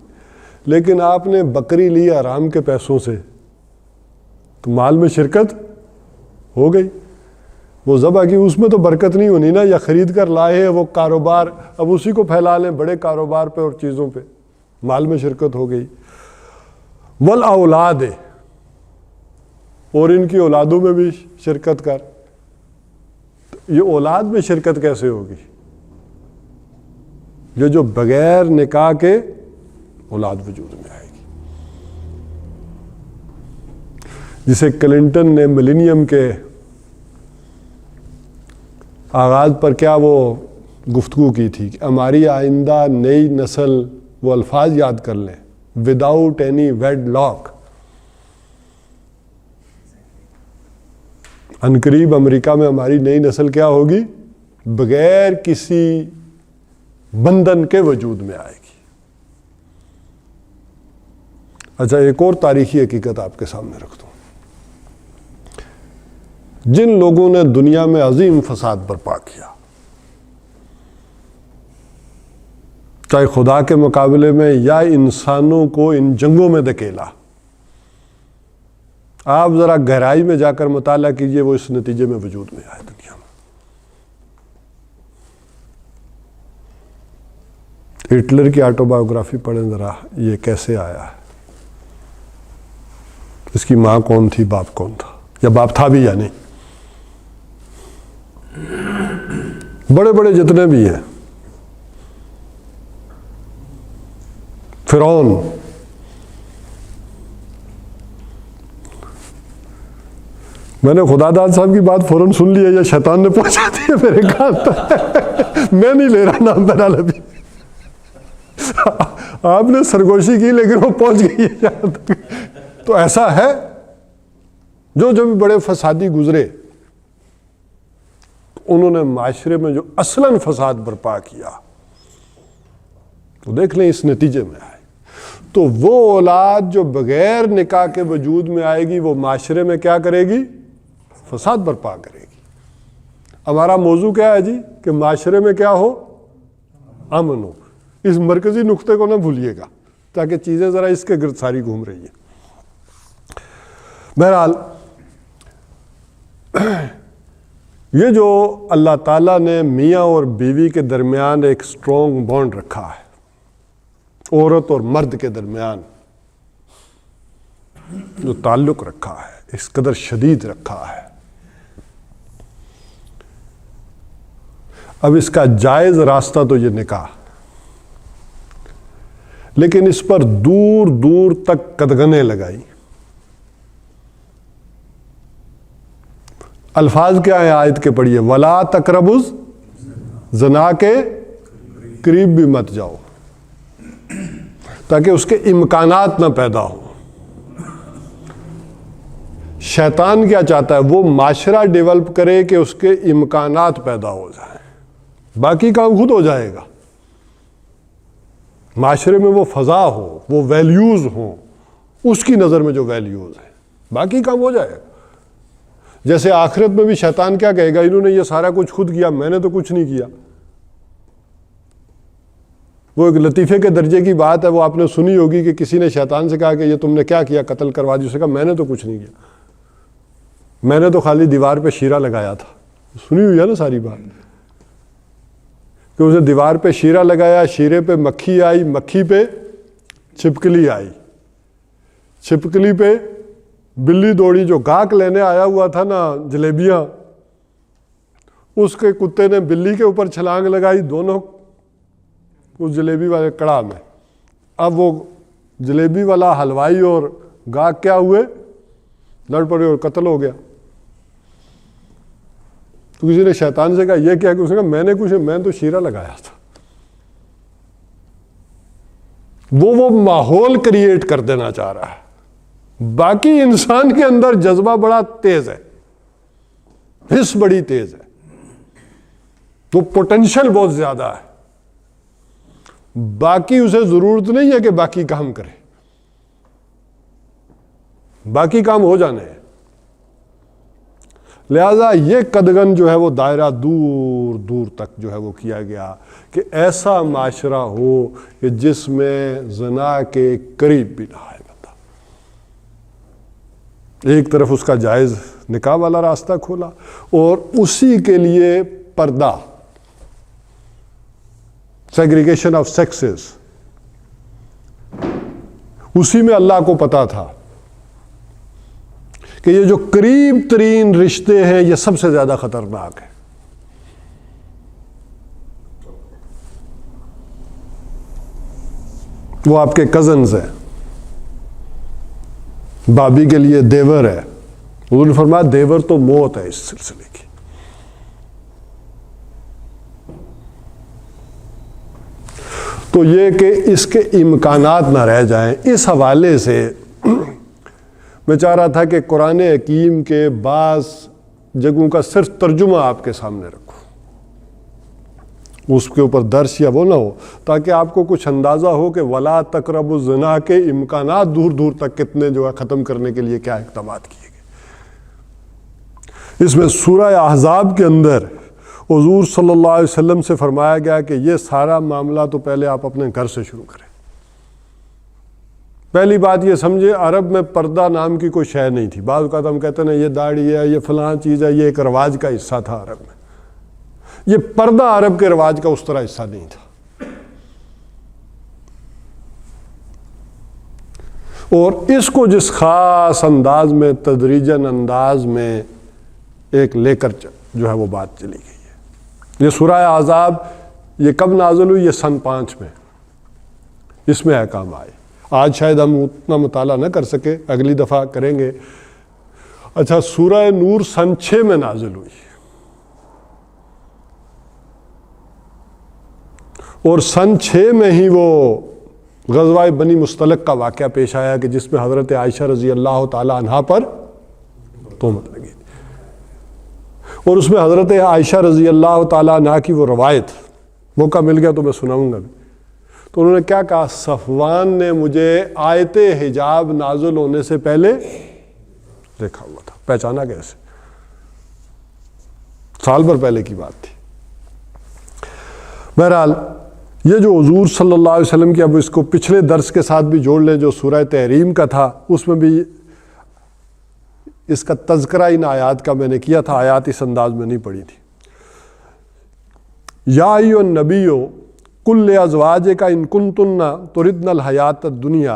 لیکن آپ نے بکری لی حرام کے پیسوں سے تو مال میں شرکت ہو گئی، وہ ذبح کی، اس میں تو برکت نہیں ہونی نا، یا خرید کر لائے ہیں وہ کاروبار، اب اسی کو پھیلا لیں بڑے کاروبار پہ اور چیزوں پہ، مال میں شرکت ہو گئی۔ والاولاد، اور ان کی اولادوں میں بھی شرکت کر۔ یہ اولاد میں شرکت کیسے ہوگی؟ یہ جو بغیر نکاح کے اولاد وجود میں آئے گی، جسے کلنٹن نے ملینیم کے آغاز پر کیا وہ گفتگو کی تھی کہ ہماری آئندہ نئی نسل وہ الفاظ یاد کر لیں, وداؤٹ اینی ویڈ لاک. عنقریب امریکہ میں ہماری نئی نسل کیا ہوگی؟ بغیر کسی بندھن کے وجود میں آئے گی. اچھا, ایک اور تاریخی حقیقت آپ کے سامنے رکھ دوں. جن لوگوں نے دنیا میں عظیم فساد برپا کیا, چاہے خدا کے مقابلے میں یا انسانوں کو ان جنگوں میں دھکیلا, آپ ذرا گہرائی میں جا کر مطالعہ کیجئے, وہ اس نتیجے میں وجود میں آئے دنیا میں. ہٹلر کی آٹوبایوگرافی پڑھیں ذرا, یہ کیسے آیا ہے, اس کی ماں کون تھی, باپ کون تھا, یا باپ تھا بھی یا نہیں. بڑے بڑے جتنے بھی ہیں, فرعون, میں نے خدا داد صاحب کی بات فوراً سن لی ہے یا شیطان نے پہنچا دی ہے میرے کان تک؟ میں نہیں لے رہا نام بہرحال ابھی. آپ نے سرگوشی کی لیکن وہ پہنچ گئی ہے یہاں تک. تو ایسا ہے جو بھی بڑے فسادی گزرے, انہوں نے معاشرے میں جو اصلاً فساد برپا کیا, تو دیکھ لیں اس نتیجے میں آئے. تو وہ اولاد جو بغیر نکاح کے وجود میں آئے گی, وہ معاشرے میں کیا کرے گی؟ فساد برپا کرے گی. ہمارا موضوع کیا ہے جی؟ کہ معاشرے میں کیا ہو؟ امن ہو. اس مرکزی نقطے کو نہ بھولیے گا, تاکہ چیزیں ذرا اس کے گرد ساری گھوم رہی ہیں. بہرحال یہ جو اللہ تعالیٰ نے میاں اور بیوی کے درمیان ایک سٹرونگ بانڈ رکھا ہے, عورت اور مرد کے درمیان جو تعلق رکھا ہے, اس قدر شدید رکھا ہے, اب اس کا جائز راستہ تو یہ نکاح, لیکن اس پر دور دور تک قدغنیں لگائی. الفاظ کیا ہیں آیت کے پڑھیے, وَلَا تَقْرَبُوا زنا کے قریب بھی مت جاؤ, تاکہ اس کے امکانات نہ پیدا ہوں. شیطان کیا چاہتا ہے؟ وہ معاشرہ ڈیولپ کرے کہ اس کے امکانات پیدا ہو جائیں, باقی کام خود ہو جائے گا. معاشرے میں وہ فضا ہو, وہ ویلیوز ہوں, اس کی نظر میں جو ویلیوز ہیں, باقی کام ہو جائے گا. جیسے آخرت میں بھی شیطان کیا کہے گا, انہوں نے یہ سارا کچھ خود کیا, میں نے تو کچھ نہیں کیا. وہ ایک لطیفے کے درجے کی بات ہے, وہ آپ نے سنی ہوگی کہ کسی نے شیطان سے کہا کہ یہ تم نے کیا کیا, قتل کروا دی. اسے کہا میں نے تو کچھ نہیں کیا, میں نے تو خالی دیوار پہ شیرہ لگایا تھا. سنی ہوئی ہے نا ساری بات, کہ اسے دیوار پہ شیرہ لگایا, شیرے پہ مکھی آئی, مکھی پہ چھپکلی آئی, چھپکلی پہ بلی دوڑی. جو گاہک لینے آیا ہوا تھا نا جلیبیاں, اس کے کتے نے بلی کے اوپر چھلانگ لگائی, دونوں اس جلیبی والے کڑا میں. اب وہ جلیبی والا حلوائی اور گاہک کیا ہوئے؟ لڑ پڑے اور قتل ہو گیا. تو کسی نے شیطان سے کہا یہ کیا, کہ اس نے کہا میں نے کچھ, میں تو شیرہ لگایا تھا. وہ ماحول کریٹ کر دینا چاہ رہا ہے. باقی انسان کے اندر جذبہ بڑا تیز ہے, حس بڑی تیز ہے, تو پوٹینشل بہت زیادہ ہے. باقی اسے ضرورت نہیں ہے کہ باقی کام کرے, باقی کام ہو جانے ہیں. لہذا یہ قدغن جو ہے وہ دائرہ دور دور تک جو ہے وہ کیا گیا کہ ایسا معاشرہ ہو کہ جس میں زنا کے قریب بھی نہ آئے بندہ. ایک طرف اس کا جائز نکاح والا راستہ کھولا, اور اسی کے لیے پردہ, سیگریگیشن آف سیکسز, اسی میں اللہ کو پتا تھا کہ یہ جو قریب ترین رشتے ہیں یہ سب سے زیادہ خطرناک ہیں. وہ آپ کے کزنز ہیں, بابی کے لیے دیور ہے. حضور نے فرمایا دیور تو موت ہے اس سلسلے کی. تو یہ کہ اس کے امکانات نہ رہ جائیں، اس حوالے سے میں چاہ رہا تھا کہ قرآن حکیم کے بعض جگہوں کا صرف ترجمہ آپ کے سامنے رکھوں، اس کے اوپر درس یا وہ نہ ہو، تاکہ آپ کو کچھ اندازہ ہو کہ ولا تقربوا الزنا کے امکانات دور دور تک کتنے جو ہے ختم کرنے کے لیے کیا اقدامات کیے گئے۔ اس میں سورہ احزاب کے اندر حضور صلی اللہ علیہ وسلم سے فرمایا گیا کہ یہ سارا معاملہ تو پہلے آپ اپنے گھر سے شروع کریں۔ پہلی بات یہ سمجھے، عرب میں پردہ نام کی کوئی شے نہیں تھی۔ بعض اوقات ہم کہتے ہیں یہ داڑھی ہے، یہ فلاں چیز ہے، یہ ایک رواج کا حصہ تھا عرب میں۔ یہ پردہ عرب کے رواج کا اس طرح حصہ نہیں تھا، اور اس کو جس خاص انداز میں تدریجاً انداز میں ایک لے کر جو ہے وہ بات چلی گئی ہے۔ یہ سورہ احزاب یہ کب نازل ہوئی؟ یہ سن 5 میں اس میں احکام آئے۔ آج شاید ہم اتنا مطالعہ نہ کر سکے، اگلی دفعہ کریں گے۔ اچھا، سورہ نور سن 6 میں نازل ہوئی، اور سن 6 میں ہی وہ غزوہ بنی مستلق کا واقعہ پیش آیا کہ جس میں حضرت عائشہ رضی اللہ تعالی عنہا پر تہمت لگی، اور اس میں حضرت عائشہ رضی اللہ تعالیٰ عنہ کی وہ روایت، موقع مل گیا تو میں سناؤں گا بھی۔ تو انہوں نے کیا کہا، صفوان نے مجھے آیت حجاب نازل ہونے سے پہلے دیکھا ہوا تھا۔ پہچانا کیسے؟ سال بھر پہلے کی بات تھی۔ بہرحال یہ جو حضور صلی اللہ علیہ وسلم کی، اب اس کو پچھلے درس کے ساتھ بھی جوڑ لیں جو سورہ تحریم کا تھا، اس میں بھی اس کا تذکرہ ان آیات کا میں نے کیا تھا، آیات اس انداز میں نہیں پڑھی تھی۔ یا ایھا النبی قل لازواجک ان کنتن تردن الحیات الدنیا،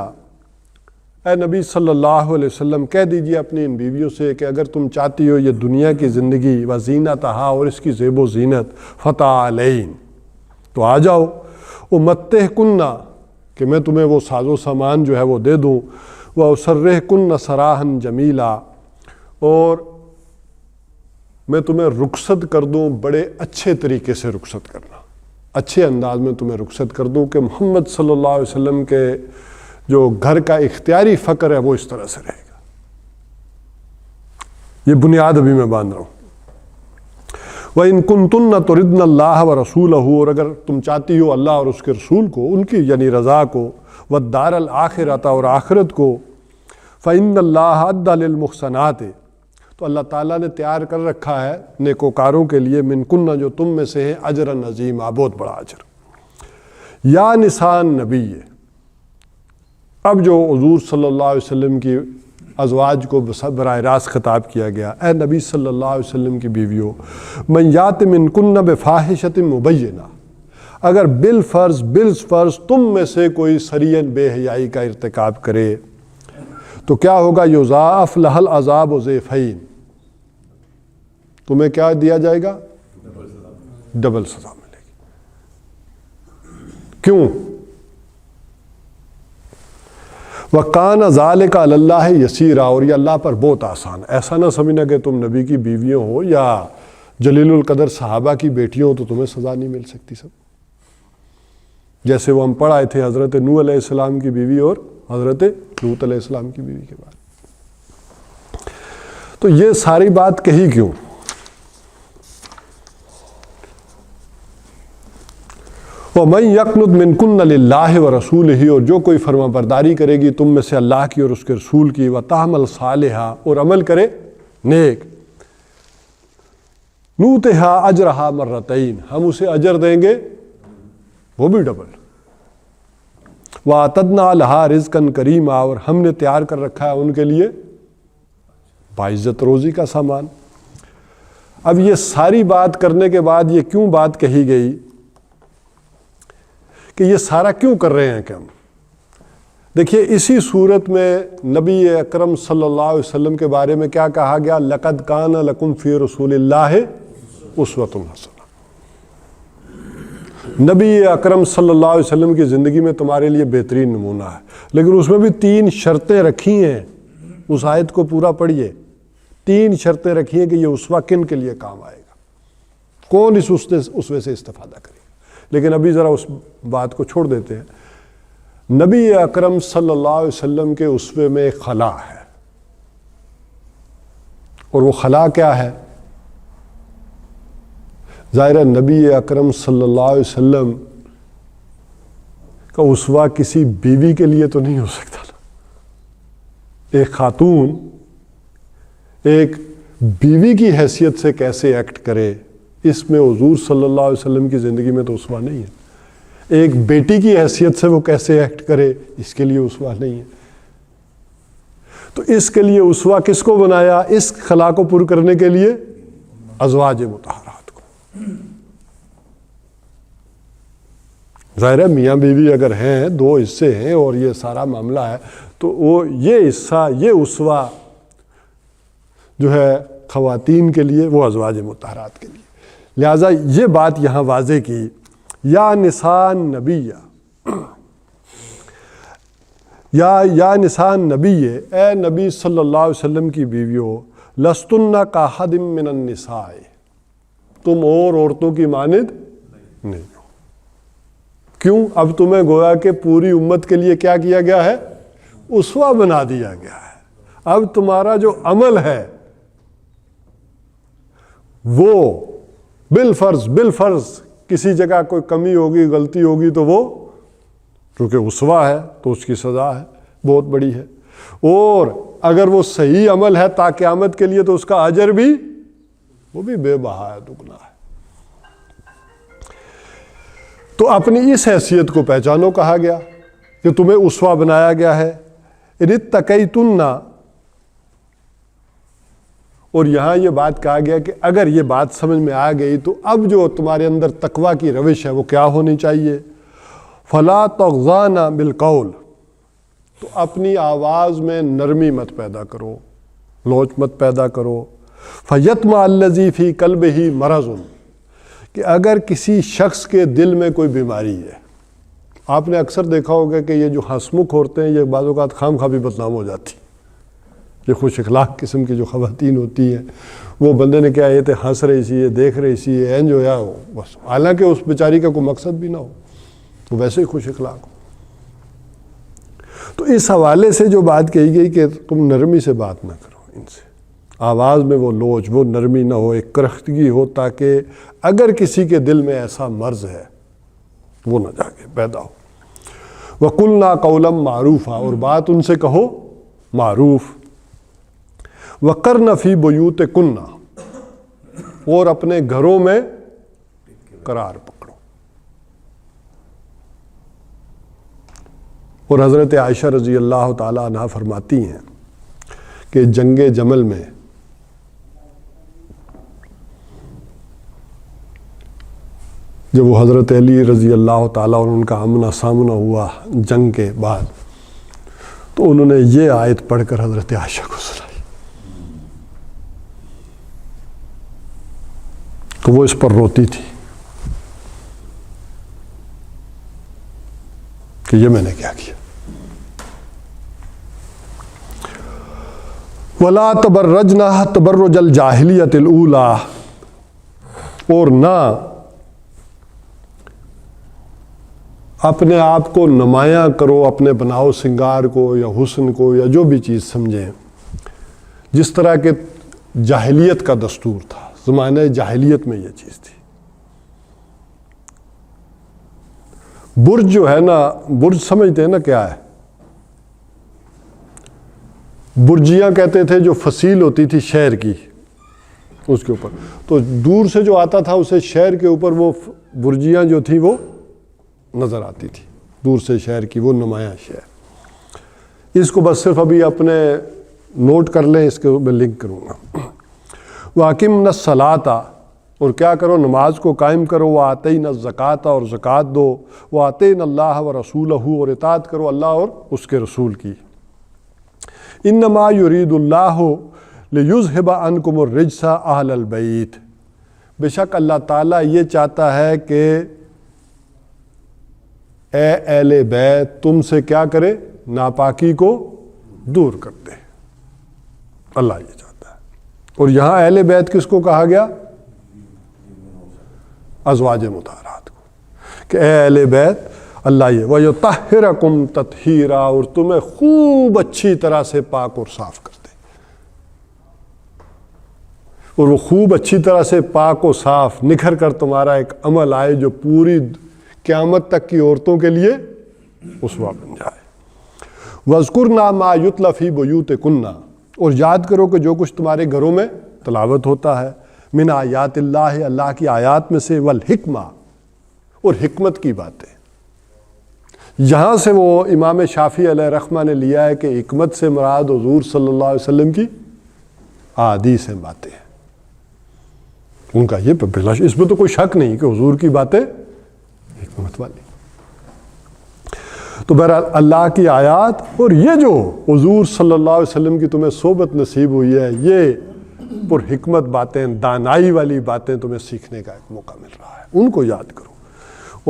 اے نبی صلی اللہ علیہ وسلم کہہ دیجئے اپنی ان بیویوں سے کہ اگر تم چاہتی ہو یہ دنیا کی زندگی و زینتہا، اور اس کی زیب و زینت، فتعالین، تو آ جاؤ، امتعکن، کہ میں تمہیں وہ ساز و سامان جو ہے وہ دے دوں، واسرحکن سراحا جمیلا، اور میں تمہیں رخصت کر دوں بڑے اچھے طریقے سے رخصت کرنا، اچھے انداز میں تمہیں رخصت کر دوں کہ محمد صلی اللہ علیہ وسلم کے جو گھر کا اختیاری فقر ہے وہ اس طرح سے رہے گا۔ یہ بنیاد ابھی میں باندھ رہا ہوں۔ وَإِن كُنتُنَّ تُرِدْنَ اللَّهَ وَرَسُولَهُ، اور اگر تم چاہتی ہو اللہ اور اس کے رسول کو، ان کی یعنی رضا کو، وَالدَّارَ الْآخِرَةَ، اور آخرت کو، فَإِنَّ اللَّهَ أَعَدَّ لِلْمُحْسَنَاتِ، تو اللہ تعالیٰ نے تیار کر رکھا ہے نیکوکاروں کے لیے، منکن، جو تم میں سے ہیں، اجرا عظیما، بہت بڑا اجر۔ یا نساء النبی، اب جو حضور صلی اللہ علیہ وسلم کی ازواج کو براہ راست خطاب کیا گیا، اے نبی صلی اللہ علیہ وسلم کی بیویوں، من یات منکن بفاحشۃ مبینہ، اگر بالفرض تم میں سے کوئی سریعاً بے حیائی کا ارتکاب کرے تو کیا ہوگا، یضاعف لها العذاب ضعفین، تمہیں کیا دیا جائے گا؟ ڈبل سزا ملے گی۔ کیوں؟ وَقَانَ ذَلِكَ عَلَى اللَّهِ يَسِيرًا، اور یہ اللہ پر بہت آسان۔ ایسا نہ سمجھنا کہ تم نبی کی بیویوں ہو یا جلیل القدر صحابہ کی بیٹیوں ہو تو تمہیں سزا نہیں مل سکتی۔ سب جیسے وہ ہم پڑھ آئے تھے حضرت نوح علیہ السلام کی بیوی اور حضرت لوط علیہ السلام کی بیوی کے بارے۔ تو یہ ساری بات کہی کیوں؟ وَمَن يَقْنُتْ مِنكُنَّ لِلَّهِ وَرَسُولِهِ، اور جو کوئی فرما برداری کرے گی تم میں سے اللہ کی اور اس کے رسول کی، وَتَعْمَلْ صَالِحًا، اور عمل کرے نیک، نُؤْتِهَا أَجْرَهَا مرتين، ہم اسے اجر دیں گے وہ بھی ڈبل۔ وَأَعْتَدْنَا لَهَا رِزْقًا كَرِيمًا، اور ہم نے تیار کر رکھا ہے ان کے لیے باعزت روزی کا سامان۔ اب یہ ساری بات کرنے کے بعد یہ کیوں بات کہی گئی کہ یہ سارا کیوں کر رہے ہیں کہ ہم؟ دیکھیے اسی صورت میں نبی اکرم صلی اللہ علیہ وسلم کے بارے میں کیا کہا گیا، لَقَدْ كَانَ لَكُمْ فِي رَسُولِ اللَّهِ أُسْوَةٌ حَسَنَةٌ، نبی اکرم صلی اللہ علیہ وسلم کی زندگی میں تمہارے لیے بہترین نمونہ ہے، لیکن اس میں بھی 3 شرطیں رکھی ہیں۔ اس آیت کو پورا پڑھیے، 3 شرطیں رکھی ہیں کہ یہ اسوہ کن کے لیے کام آئے گا، کون اس اسوے سے استفادہ کرے گا۔ لیکن ابھی ذرا اس بات کو چھوڑ دیتے ہیں. نبی اکرم صلی اللہ علیہ وسلم کے اسوے میں ایک خلا ہے, اور وہ خلا کیا ہے؟ ظاہر نبی اکرم صلی اللہ علیہ وسلم کا اسوہ کسی بیوی کے لیے تو نہیں ہو سکتا نا. ایک خاتون ایک بیوی کی حیثیت سے کیسے ایکٹ کرے, اس میں حضور صلی اللہ علیہ وسلم کی زندگی میں تو اسوہ نہیں ہے. ایک بیٹی کی حیثیت سے وہ کیسے ایکٹ کرے, اس کے لیے اسوہ نہیں ہے. تو اس کے لیے اسوہ کس کو بنایا؟ اس خلا کو پر کرنے کے لیے ازواج مطہرات کو. ظاہر ہے میاں بیوی اگر ہیں, دو حصے ہیں اور یہ سارا معاملہ ہے, تو وہ یہ حصہ, یہ اسوہ جو ہے خواتین کے لیے, وہ ازواج مطہرات کے لیے. لہٰذا یہ بات یہاں واضح کی, یا نساء نبی, یا نساء نبی, اے نبی صلی اللہ علیہ وسلم کی بیویوں, لستن کاحد من النساء, تم اور عورتوں کی مانند نہیں ہو. کیوں؟ اب تمہیں گویا کہ پوری امت کے لیے کیا کیا گیا ہے؟ اسوہ بنا دیا گیا ہے. اب تمہارا جو عمل ہے وہ بالفرض کسی جگہ کوئی کمی ہوگی, غلطی ہوگی, تو وہ کیونکہ اسوہ ہے تو اس کی سزا ہے, بہت بڑی ہے. اور اگر وہ صحیح عمل ہے تا قیامت کے لیے, تو اس کا اجر بھی وہ بھی بے بہا ہے, دگنا ہے. تو اپنی اس حیثیت کو پہچانو, کہا گیا کہ تمہیں اسوہ بنایا گیا ہے. ان اتقیتن, اور یہاں یہ بات کہا گیا کہ اگر یہ بات سمجھ میں آ گئی تو اب جو تمہارے اندر تقویٰ کی روش ہے وہ کیا ہونی چاہیے؟ فلا تغضان بالقول, تو اپنی آواز میں نرمی مت پیدا کرو, لوچ مت پیدا کرو. فیطمع الذی فی قلبہ مرض, کہ اگر کسی شخص کے دل میں کوئی بیماری ہے. آپ نے اکثر دیکھا ہوگا کہ یہ جو ہنسمکھ عورتیں ہیں, یہ بعض اوقات خام خواہ بھی بدنام ہو جاتی. یہ خوش اخلاق قسم کی جو خواتین ہوتی ہیں, وہ بندے نے کیا یہ تھے, ہنس رہی سی, یہ دیکھ رہی سی, یہ انج ہویا ہو بس, حالانکہ اس بیچاری کا کوئی مقصد بھی نہ ہو, تو ویسے ہی خوش اخلاق ہو. تو اس حوالے سے جو بات کہی گئی کہ تم نرمی سے بات نہ کرو ان سے, آواز میں وہ لوچ, وہ نرمی نہ ہو, ایک کرختگی ہو, تاکہ اگر کسی کے دل میں ایسا مرض ہے وہ نہ جا کے پیدا ہو. وَقُلْنَا قَوْلًا مَعْرُوفًا, اور بات ان سے کہو معروف. وَقَرْنَ فِي بُيُوتِكُنَّ, اور اپنے گھروں میں قرار پکڑو. اور حضرت عائشہ رضی اللہ تعالیٰ عنہ فرماتی ہیں کہ جنگ جمل میں جب وہ حضرت علی رضی اللہ تعالیٰ عنہ ان کا آمنا سامنا ہوا جنگ کے بعد, تو انہوں نے یہ آیت پڑھ کر حضرت عائشہ کو سنائی, تو وہ اس پر روتی تھی کہ یہ میں نے کیا کیا. وَلَا تَبَرَّجْنَا تَبَرُّجَ الْجَاهِلِيَّةِ الْأُولَى, اور نہ اپنے آپ کو نمایاں کرو, اپنے بناؤ سنگار کو یا حسن کو یا جو بھی چیز سمجھیں, جس طرح کے جاہلیت کا دستور تھا. زمانہ جاہلیت میں یہ چیز تھی. برج جو ہے نا, برج سمجھتے ہیں نا کیا ہے؟ برجیاں کہتے تھے جو فصیل ہوتی تھی شہر کی, اس کے اوپر, تو دور سے جو آتا تھا اسے شہر کے اوپر وہ برجیاں جو تھیں وہ نظر آتی تھی دور سے شہر کی, وہ نمایاں شہر. اس کو بس صرف ابھی اپنے نوٹ کر لیں, اس کے میں لنک کروں گا. وَأَقِمْنَا الصَّلَاةَ, اور کیا کرو, نماز کو قائم کرو. وَآتَيْنَا الزَّكَاةَ, اور زکوٰۃ دو. وَآتَيْنَا اللَّهَ وَرَسُولَهُ, اور اطاعت کرو اللہ اور اس کے رسول کی. إِنَّمَا يُرِيدُ اللَّهُ لِيُذْهِبَ عَنْكُمُ الرِّجْسَ أَهْلَ الْبَيْتِ, بے شک اللہ تعالیٰ یہ چاہتا ہے کہ اے اہل بیت تم سے کیا کرے, ناپاکی کو دور کر دے. اللہ یہ چاہتا ہے. اور یہاں اہل بیت کس کو کہا گیا؟ ازواج مطہرات کو. کہ اے اہل بیت اللہ یہ وَيُطَهِّرَكُمْ تَطْهِيرًا، اور تمہیں خوب اچھی طرح سے پاک اور صاف کر دے، اور وہ خوب اچھی طرح سے پاک و صاف نکھر کر تمہارا ایک عمل آئے جو پوری قیامت تک کی عورتوں کے لیے اسوہ بن جائے۔ وَاذْكُرْنَا مَا يُتْلَى فِي بُيُوتِكُنَّ، اور یاد کرو کہ جو کچھ تمہارے گھروں میں تلاوت ہوتا ہے، من آیات اللہ، اللہ کی آیات میں سے، والحکمہ، اور حکمت کی باتیں۔ یہاں سے وہ امام شافعی علیہ رحمہ نے لیا ہے کہ حکمت سے مراد حضور صلی اللہ علیہ وسلم کی احادیث باتیں ہیں، ان کا یہ بلا، اس میں تو کوئی شک نہیں کہ حضور کی باتیں حکمت والی۔ تو بہرحال اللہ کی آیات اور یہ جو حضور صلی اللہ علیہ وسلم کی تمہیں صحبت نصیب ہوئی ہے، یہ پر حکمت باتیں، دانائی والی باتیں تمہیں سیکھنے کا ایک موقع مل رہا ہے، ان کو یاد کرو۔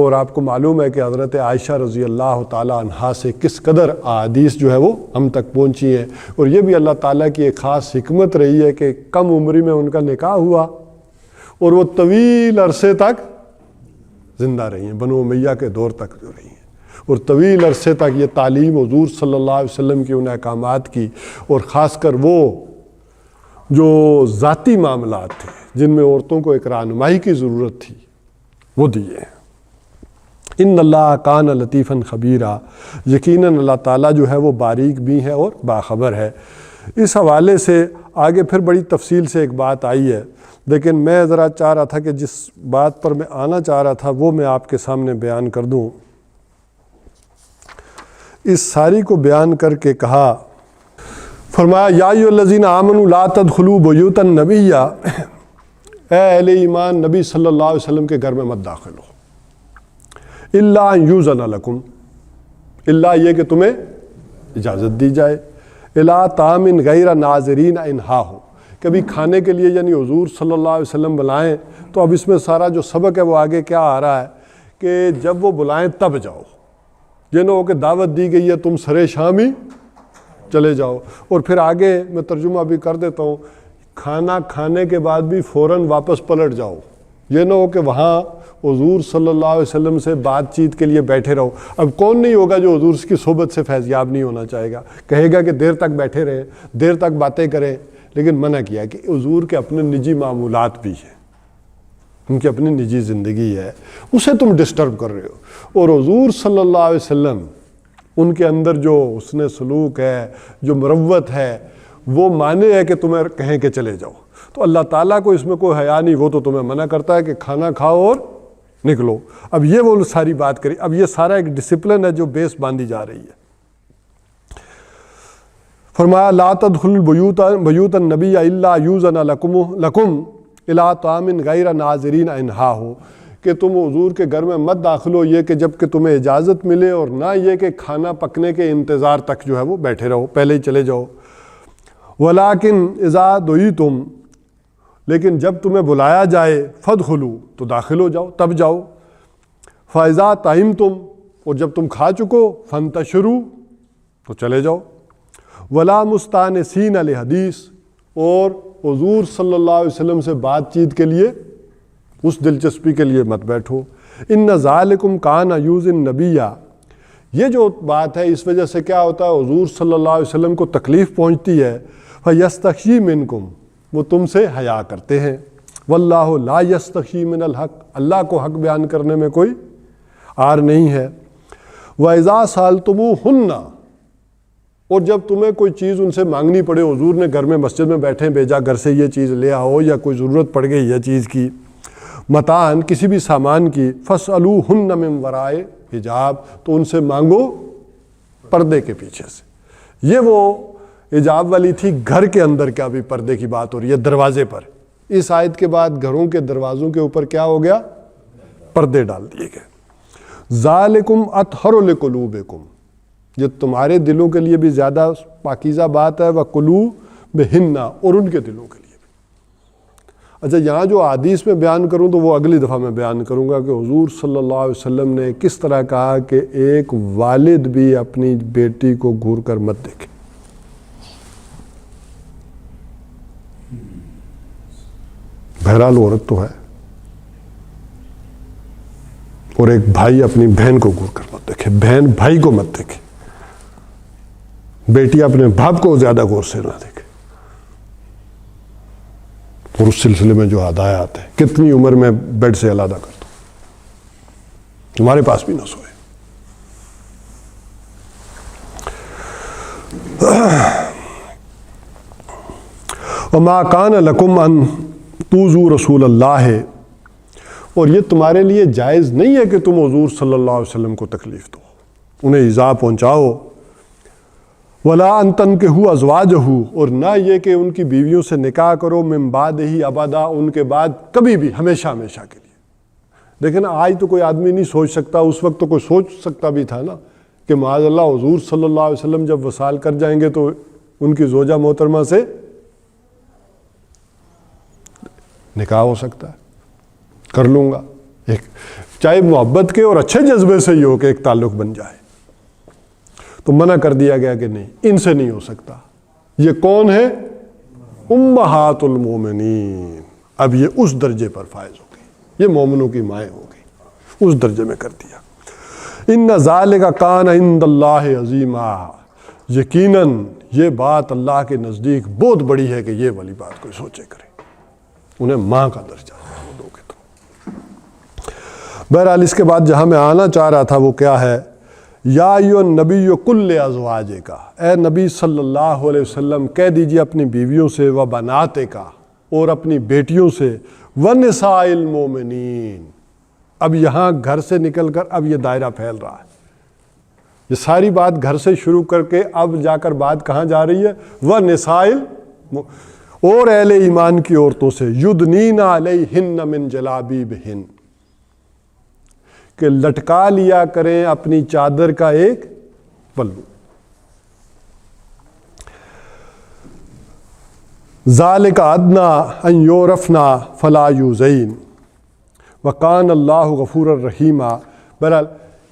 اور آپ کو معلوم ہے کہ حضرت عائشہ رضی اللہ تعالیٰ عنہا سے کس قدر احادیث جو ہے وہ ہم تک پہنچی ہیں، اور یہ بھی اللہ تعالیٰ کی ایک خاص حکمت رہی ہے کہ کم عمری میں ان کا نکاح ہوا اور وہ طویل عرصے تک زندہ رہی ہیں، بنو امیہ کے دور تک جو رہی ہیں، اور طویل عرصے تک یہ تعلیم حضور صلی اللہ علیہ وسلم کی ان احکامات کی، اور خاص کر وہ جو ذاتی معاملات تھے جن میں عورتوں کو ایک رہنمائی کی ضرورت تھی، وہ دیے ہیں۔ ان اللہ کان لطیفاً خبیرا، یقیناً اللہ تعالیٰ جو ہے وہ باریک بھی ہے اور باخبر ہے۔ اس حوالے سے آگے پھر بڑی تفصیل سے ایک بات آئی ہے، لیکن میں ذرا چاہ رہا تھا کہ جس بات پر میں آنا چاہ رہا تھا وہ میں آپ کے سامنے بیان کر دوں۔ اس ساری کو بیان کر کے کہا، فرمایا یا ایھا الذین آمنوا لا تدخلوا بیوت النبی، اے اہل ایمان نبی صلی اللہ علیہ وسلم کے گھر میں مت داخل ہو، الا ان یؤذن لکم، الا یہ کہ تمہیں اجازت دی جائے، الی طعام غیر ناظرین انہا ہو، کبھی کھانے کے لیے یعنی حضور صلی اللہ علیہ وسلم بلائیں تو اب اس میں سارا جو سبق ہے وہ آگے کیا آ رہا ہے کہ جب وہ بلائیں تب جاؤ، یہ نہ ہو کہ دعوت دی گئی ہے تم سرے شام ہی چلے جاؤ۔ اور پھر آگے میں ترجمہ بھی کر دیتا ہوں، کھانا کھانے کے بعد بھی فوراً واپس پلٹ جاؤ، یہ نہ ہو کہ وہاں حضور صلی اللہ علیہ وسلم سے بات چیت کے لیے بیٹھے رہو۔ اب کون نہیں ہوگا جو حضور کی صحبت سے فیضیاب نہیں ہونا چاہے گا، کہے گا کہ دیر تک بیٹھے رہیں، دیر تک باتیں کریں، لیکن منع کیا کہ حضور کے اپنے نجی معمولات بھی ہیں، ان کی اپنی نجی زندگی ہے، اسے تم ڈسٹرب کر رہے ہو۔ اور حضور صلی اللہ علیہ وسلم ان کے اندر جو حسن سلوک ہے، جو مروت ہے، وہ مانے ہے کہ تمہیں کہیں کہ چلے جاؤ، تو اللہ تعالیٰ کو اس میں کوئی حیا نہیں، وہ تو تمہیں منع کرتا ہے کہ کھانا کھاؤ اور نکلو۔ اب یہ وہ ساری بات کری، اب یہ سارا ایک ڈسپلن ہے جو بیس باندھی جا رہی ہے۔ فرمایا لا تدخلوا بیوت النبی الا یؤذن لکم الی طعام غیر ناظرین انہا ہو، کہ تم حضور کے گھر میں مت داخل ہو یہ کہ جب کہ تمہیں اجازت ملے، اور نہ یہ کہ کھانا پکنے کے انتظار تک جو ہے وہ بیٹھے رہو، پہلے ہی چلے جاؤ۔ ولیکن اذا دعیتم، لیکن جب تمہیں بلایا جائے، فادخلوا، تو داخل ہو جاؤ، تب جاؤ۔ فاذا طعمتم، اور جب تم کھا چکو، فانتشروا، تو چلے جاؤ۔ ولا مستانسین لحدیث، اور حضور صلی اللہ علیہ وسلم سے بات چیت کے لیے اس دلچسپی کے لیے مت بیٹھو۔ ان ذالکم کان یؤذی النبی، یہ جو بات ہے اس وجہ سے کیا ہوتا ہے، حضور صلی اللہ علیہ وسلم کو تکلیف پہنچتی ہے، فیستحیی منکم، وہ تم سے حیا کرتے ہیں، واللہ لا یستحیی من الحق، اللہ کو حق بیان کرنے میں کوئی عار نہیں ہے۔ وَإِذَا سَأَلْتُمُوهُنَّ، اور جب تمہیں کوئی چیز ان سے مانگنی پڑے، حضور نے گھر میں مسجد میں بیٹھے بھیجا گھر سے یہ چیز لے آؤ، یا کوئی ضرورت پڑ گئی یہ چیز کی، متاعن کسی بھی سامان کی، فَاسْأَلُوهُنَّ مِنْ وَرَائِ حجاب، تو ان سے مانگو پردے کے پیچھے سے۔ یہ وہ حجاب والی تھی، گھر کے اندر کیا بھی پردے کی بات ہو رہی ہے، دروازے پر۔ اس آیت کے بعد گھروں کے دروازوں کے اوپر کیا ہو گیا، پردے ڈال دیے گئے۔ ذالکم اطہر لقلوبکم، یہ تمہارے دلوں کے لیے بھی زیادہ پاکیزہ بات ہے، وقلوبہن، اور ان کے دلوں کے لیے بھی۔ اچھا یہاں جو حدیث میں بیان کروں تو وہ اگلی دفعہ میں بیان کروں گا کہ حضور صلی اللہ علیہ وسلم نے کس طرح کہا کہ ایک والد بھی اپنی بیٹی کو گھور کر مت دیکھے۔ بہرحال عورت تو ہے، اور ایک بھائی اپنی بہن کو غور کر مت دیکھے, بہن بھائی کو مت دیکھے, بیٹی اپنے باپ کو زیادہ غور سے نہ دیکھے. اور اس سلسلے میں جو ہدایات ہیں, کتنی عمر میں بیڈ سے علیحدہ کر دو, تمہارے پاس بھی نہ سوئے. وما کان لکم ان توذوا رسول اللہ, اور یہ تمہارے لیے جائز نہیں ہے کہ تم حضور صلی اللہ علیہ وسلم کو تکلیف دو, انہیں ایذا پہنچاؤ. ولا ان تنکحوا ازواجہ, اور نہ یہ کہ ان کی بیویوں سے نکاح کرو من بعدہ ابدا, ان کے بعد کبھی بھی, ہمیشہ ہمیشہ کے لیے. دیکھیں نا, آج تو کوئی آدمی نہیں سوچ سکتا, اس وقت تو کوئی سوچ سکتا بھی تھا نا کہ معاذ اللہ حضور صلی اللہ علیہ وسلم جب وصال کر جائیں گے تو ان کی زوجہ محترمہ سے نکاح ہو سکتا ہے, کر لوں گا. ایک چاہے محبت کے اور اچھے جذبے سے ہی ہو کہ ایک تعلق بن جائے, تو منع کر دیا گیا کہ نہیں, ان سے نہیں ہو سکتا. یہ کون ہے؟ امہات المومنین. اب یہ اس درجے پر فائز ہو گئی, یہ مومنوں کی مائیں ہو گئی, اس درجے میں کر دیا. ان ذالک کان عند اللہ عظیما, یقیناً یہ بات اللہ کے نزدیک بہت بڑی ہے کہ یہ والی بات کوئی سوچے کرے. انہیں ماں کا درجہ دو گے تو. بہرحال اس کے بعد جہاں میں آنا چاہ رہا تھا وہ کیا ہے, یا ایھا النبی کل ازواجک, اے نبی صلی اللہ علیہ وسلم کہہ دیجیے اپنی بیویوں سے, و بناتک, اور اپنی بیٹیوں سے, ونساء المومنین. اب یہاں گھر سے نکل کر اب یہ دائرہ پھیل رہا ہے, یہ ساری بات گھر سے شروع کر کے اب جا کر بات کہاں جا رہی ہے؟ ونساء, اور اہل ایمان کی عورتوں سے, یدنین علیہن من جلابیبہن, کہ لٹکا لیا کریں اپنی چادر کا ایک پلو. ذالک ادنیٰ ان یعرفن فلا یؤذین وکان اللہ غفورا رحیما. بہرحال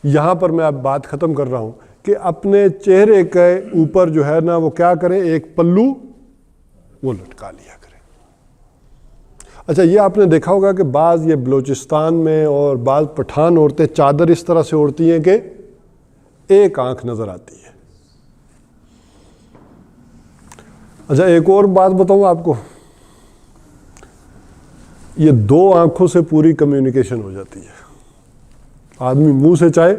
یہاں پر میں اب بات ختم کر رہا ہوں کہ اپنے چہرے کے اوپر جو ہے نا وہ کیا کریں, ایک پلو وہ لٹکا لیا کریں. اچھا, یہ آپ نے دیکھا ہوگا کہ بعض یہ بلوچستان میں اور بعض پٹھان عورتیں چادر اس طرح سے اوڑھتی ہیں کہ ایک آنکھ نظر آتی ہے. اچھا, ایک اور بات بتاؤں آپ کو, یہ دو آنکھوں سے پوری کمیونیکیشن ہو جاتی ہے. آدمی منہ سے چاہے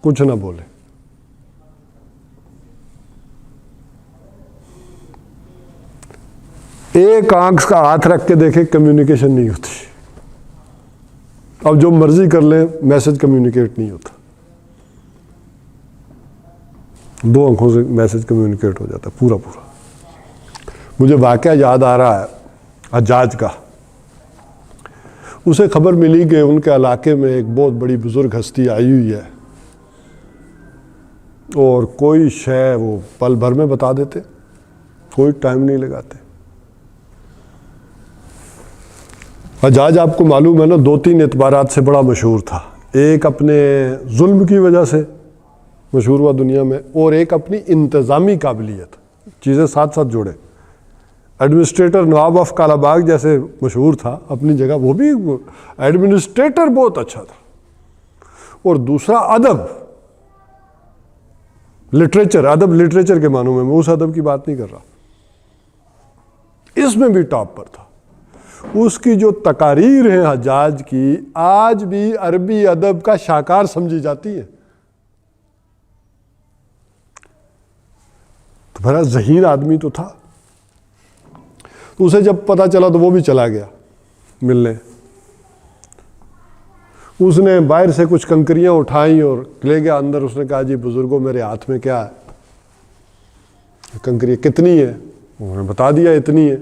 کچھ نہ بولے, ایک آنکھ کا ہاتھ رکھ کے دیکھے کمیونیکیشن نہیں ہوتی. اب جو مرضی کر لیں میسج کمیونیکیٹ نہیں ہوتا, دو آنکھوں سے میسج کمیونیکیٹ ہو جاتا ہے پورا پورا. مجھے واقعہ یاد آ رہا ہے حجاج کا. اسے خبر ملی کہ ان کے علاقے میں ایک بہت بڑی بزرگ ہستی آئی ہوئی ہے, اور کوئی شے وہ پل بھر میں بتا دیتے, کوئی ٹائم نہیں لگاتے. حجاج آپ کو معلوم ہے نا 2-3 اعتبارات سے بڑا مشہور تھا. ایک اپنے ظلم کی وجہ سے مشہور ہوا دنیا میں, اور ایک اپنی انتظامی قابلیت, چیزیں ساتھ ساتھ جوڑے. Administrator Nawab of Kala Bagh جیسے مشہور تھا اپنی جگہ, وہ بھی ایڈمنسٹریٹر بہت اچھا تھا. اور دوسرا ادب, لٹریچر, ادب لٹریچر کے معنوں میں اس ادب کی بات نہیں کر رہا, اس میں بھی ٹاپ پر تھا. اس کی جو تقاریر ہیں حجاج کی آج بھی عربی ادب کا شاہکار سمجھی جاتی ہیں. تو بڑا ذہین آدمی تو تھا. اسے جب پتا چلا تو وہ بھی چلا گیا ملنے. اس نے باہر سے کچھ کنکریاں اٹھائیں اور لے گیا اندر. اس نے کہا جی بزرگوں میرے ہاتھ میں کیا ہے؟ کنکریاں کتنی ہے؟ انہوں نے بتا دیا اتنی ہے.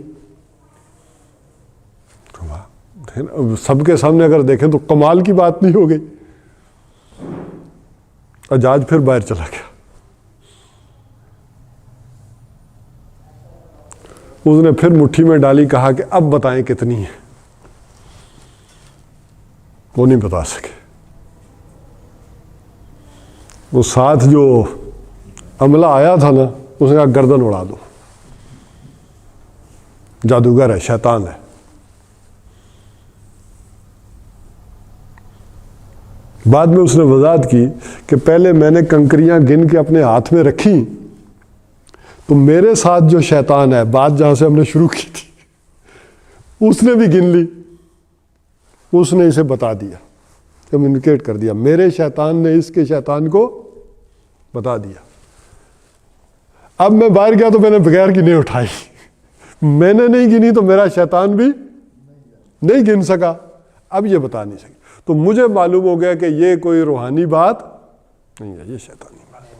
سب کے سامنے اگر دیکھیں تو کمال کی بات نہیں ہو گئی. حجاج پھر باہر چلا گیا. اس نے پھر مٹھی میں ڈالی, کہا کہ اب بتائیں کتنی ہے. وہ نہیں بتا سکے. وہ ساتھ جو عملہ آیا تھا نا, اس نے کہا گردن اڑا دو, جادوگر ہے, شیطان ہے. بعد میں اس نے وضاحت کی کہ پہلے میں نے کنکریاں گن کے اپنے ہاتھ میں رکھی تو میرے ساتھ جو شیطان ہے، بات جہاں سے ہم نے شروع کی تھی، اس نے بھی گن لی، اس نے اسے بتا دیا، کمیونیکیٹ کر دیا، میرے شیطان نے اس کے شیطان کو بتا دیا۔ اب میں باہر گیا تو میں نے بغیر گنے اٹھائی، میں نے نہیں گنی تو میرا شیطان بھی نہیں گن سکا، اب یہ بتا نہیں سکی، تو مجھے معلوم ہو گیا کہ یہ کوئی روحانی بات نہیں ہے، یہ شیطانی بات ہے۔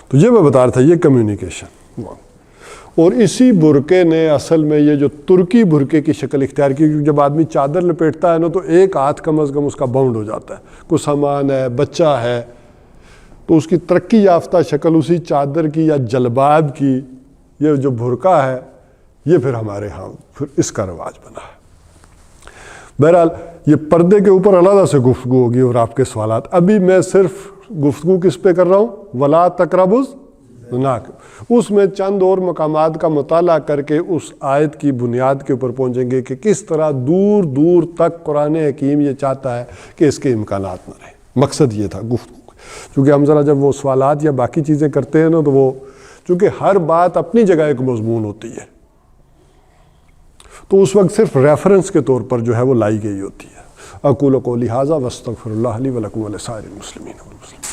تو یہ میں بتا رہا تھا، یہ کمیونیکیشن۔ اور اسی برقعے نے اصل میں یہ جو ترکی برقعے کی شکل اختیار کی، کیونکہ جب آدمی چادر لپیٹتا ہے نا تو ایک ہاتھ کم از کم اس کا باؤنڈ ہو جاتا ہے، کوئی سامان ہے، بچہ ہے، تو اس کی ترقی یافتہ شکل اسی چادر کی یا جلباب کی، یہ جو برقع ہے، یہ پھر ہمارے ہاں پھر اس کا رواج بنا ہے۔ بہرحال یہ پردے کے اوپر علیحدہ سے گفتگو ہوگی اور آپ کے سوالات، ابھی میں صرف گفتگو کس پہ کر رہا ہوں؟ وَلَا تَقْرَبُوا الزِّنَا، اس میں چند اور مقامات کا مطالعہ کر کے اس آیت کی بنیاد کے اوپر پہنچیں گے کہ کس طرح دور دور تک قرآن حکیم یہ چاہتا ہے کہ اس کے امکانات نہ رہیں۔ مقصد یہ تھا گفتگو، چونکہ ہم ذرا جب وہ سوالات یا باقی چیزیں کرتے ہیں نا تو وہ چونکہ ہر بات اپنی جگہ ایک مضمون ہوتی ہے، تو اس وقت صرف ریفرنس کے طور پر جو ہے وہ لائی گئی ہوتی ہے۔ اقول قولی ھذا واستغفر اللہ لی ولکم ولسائر المسلمین والمسلمات۔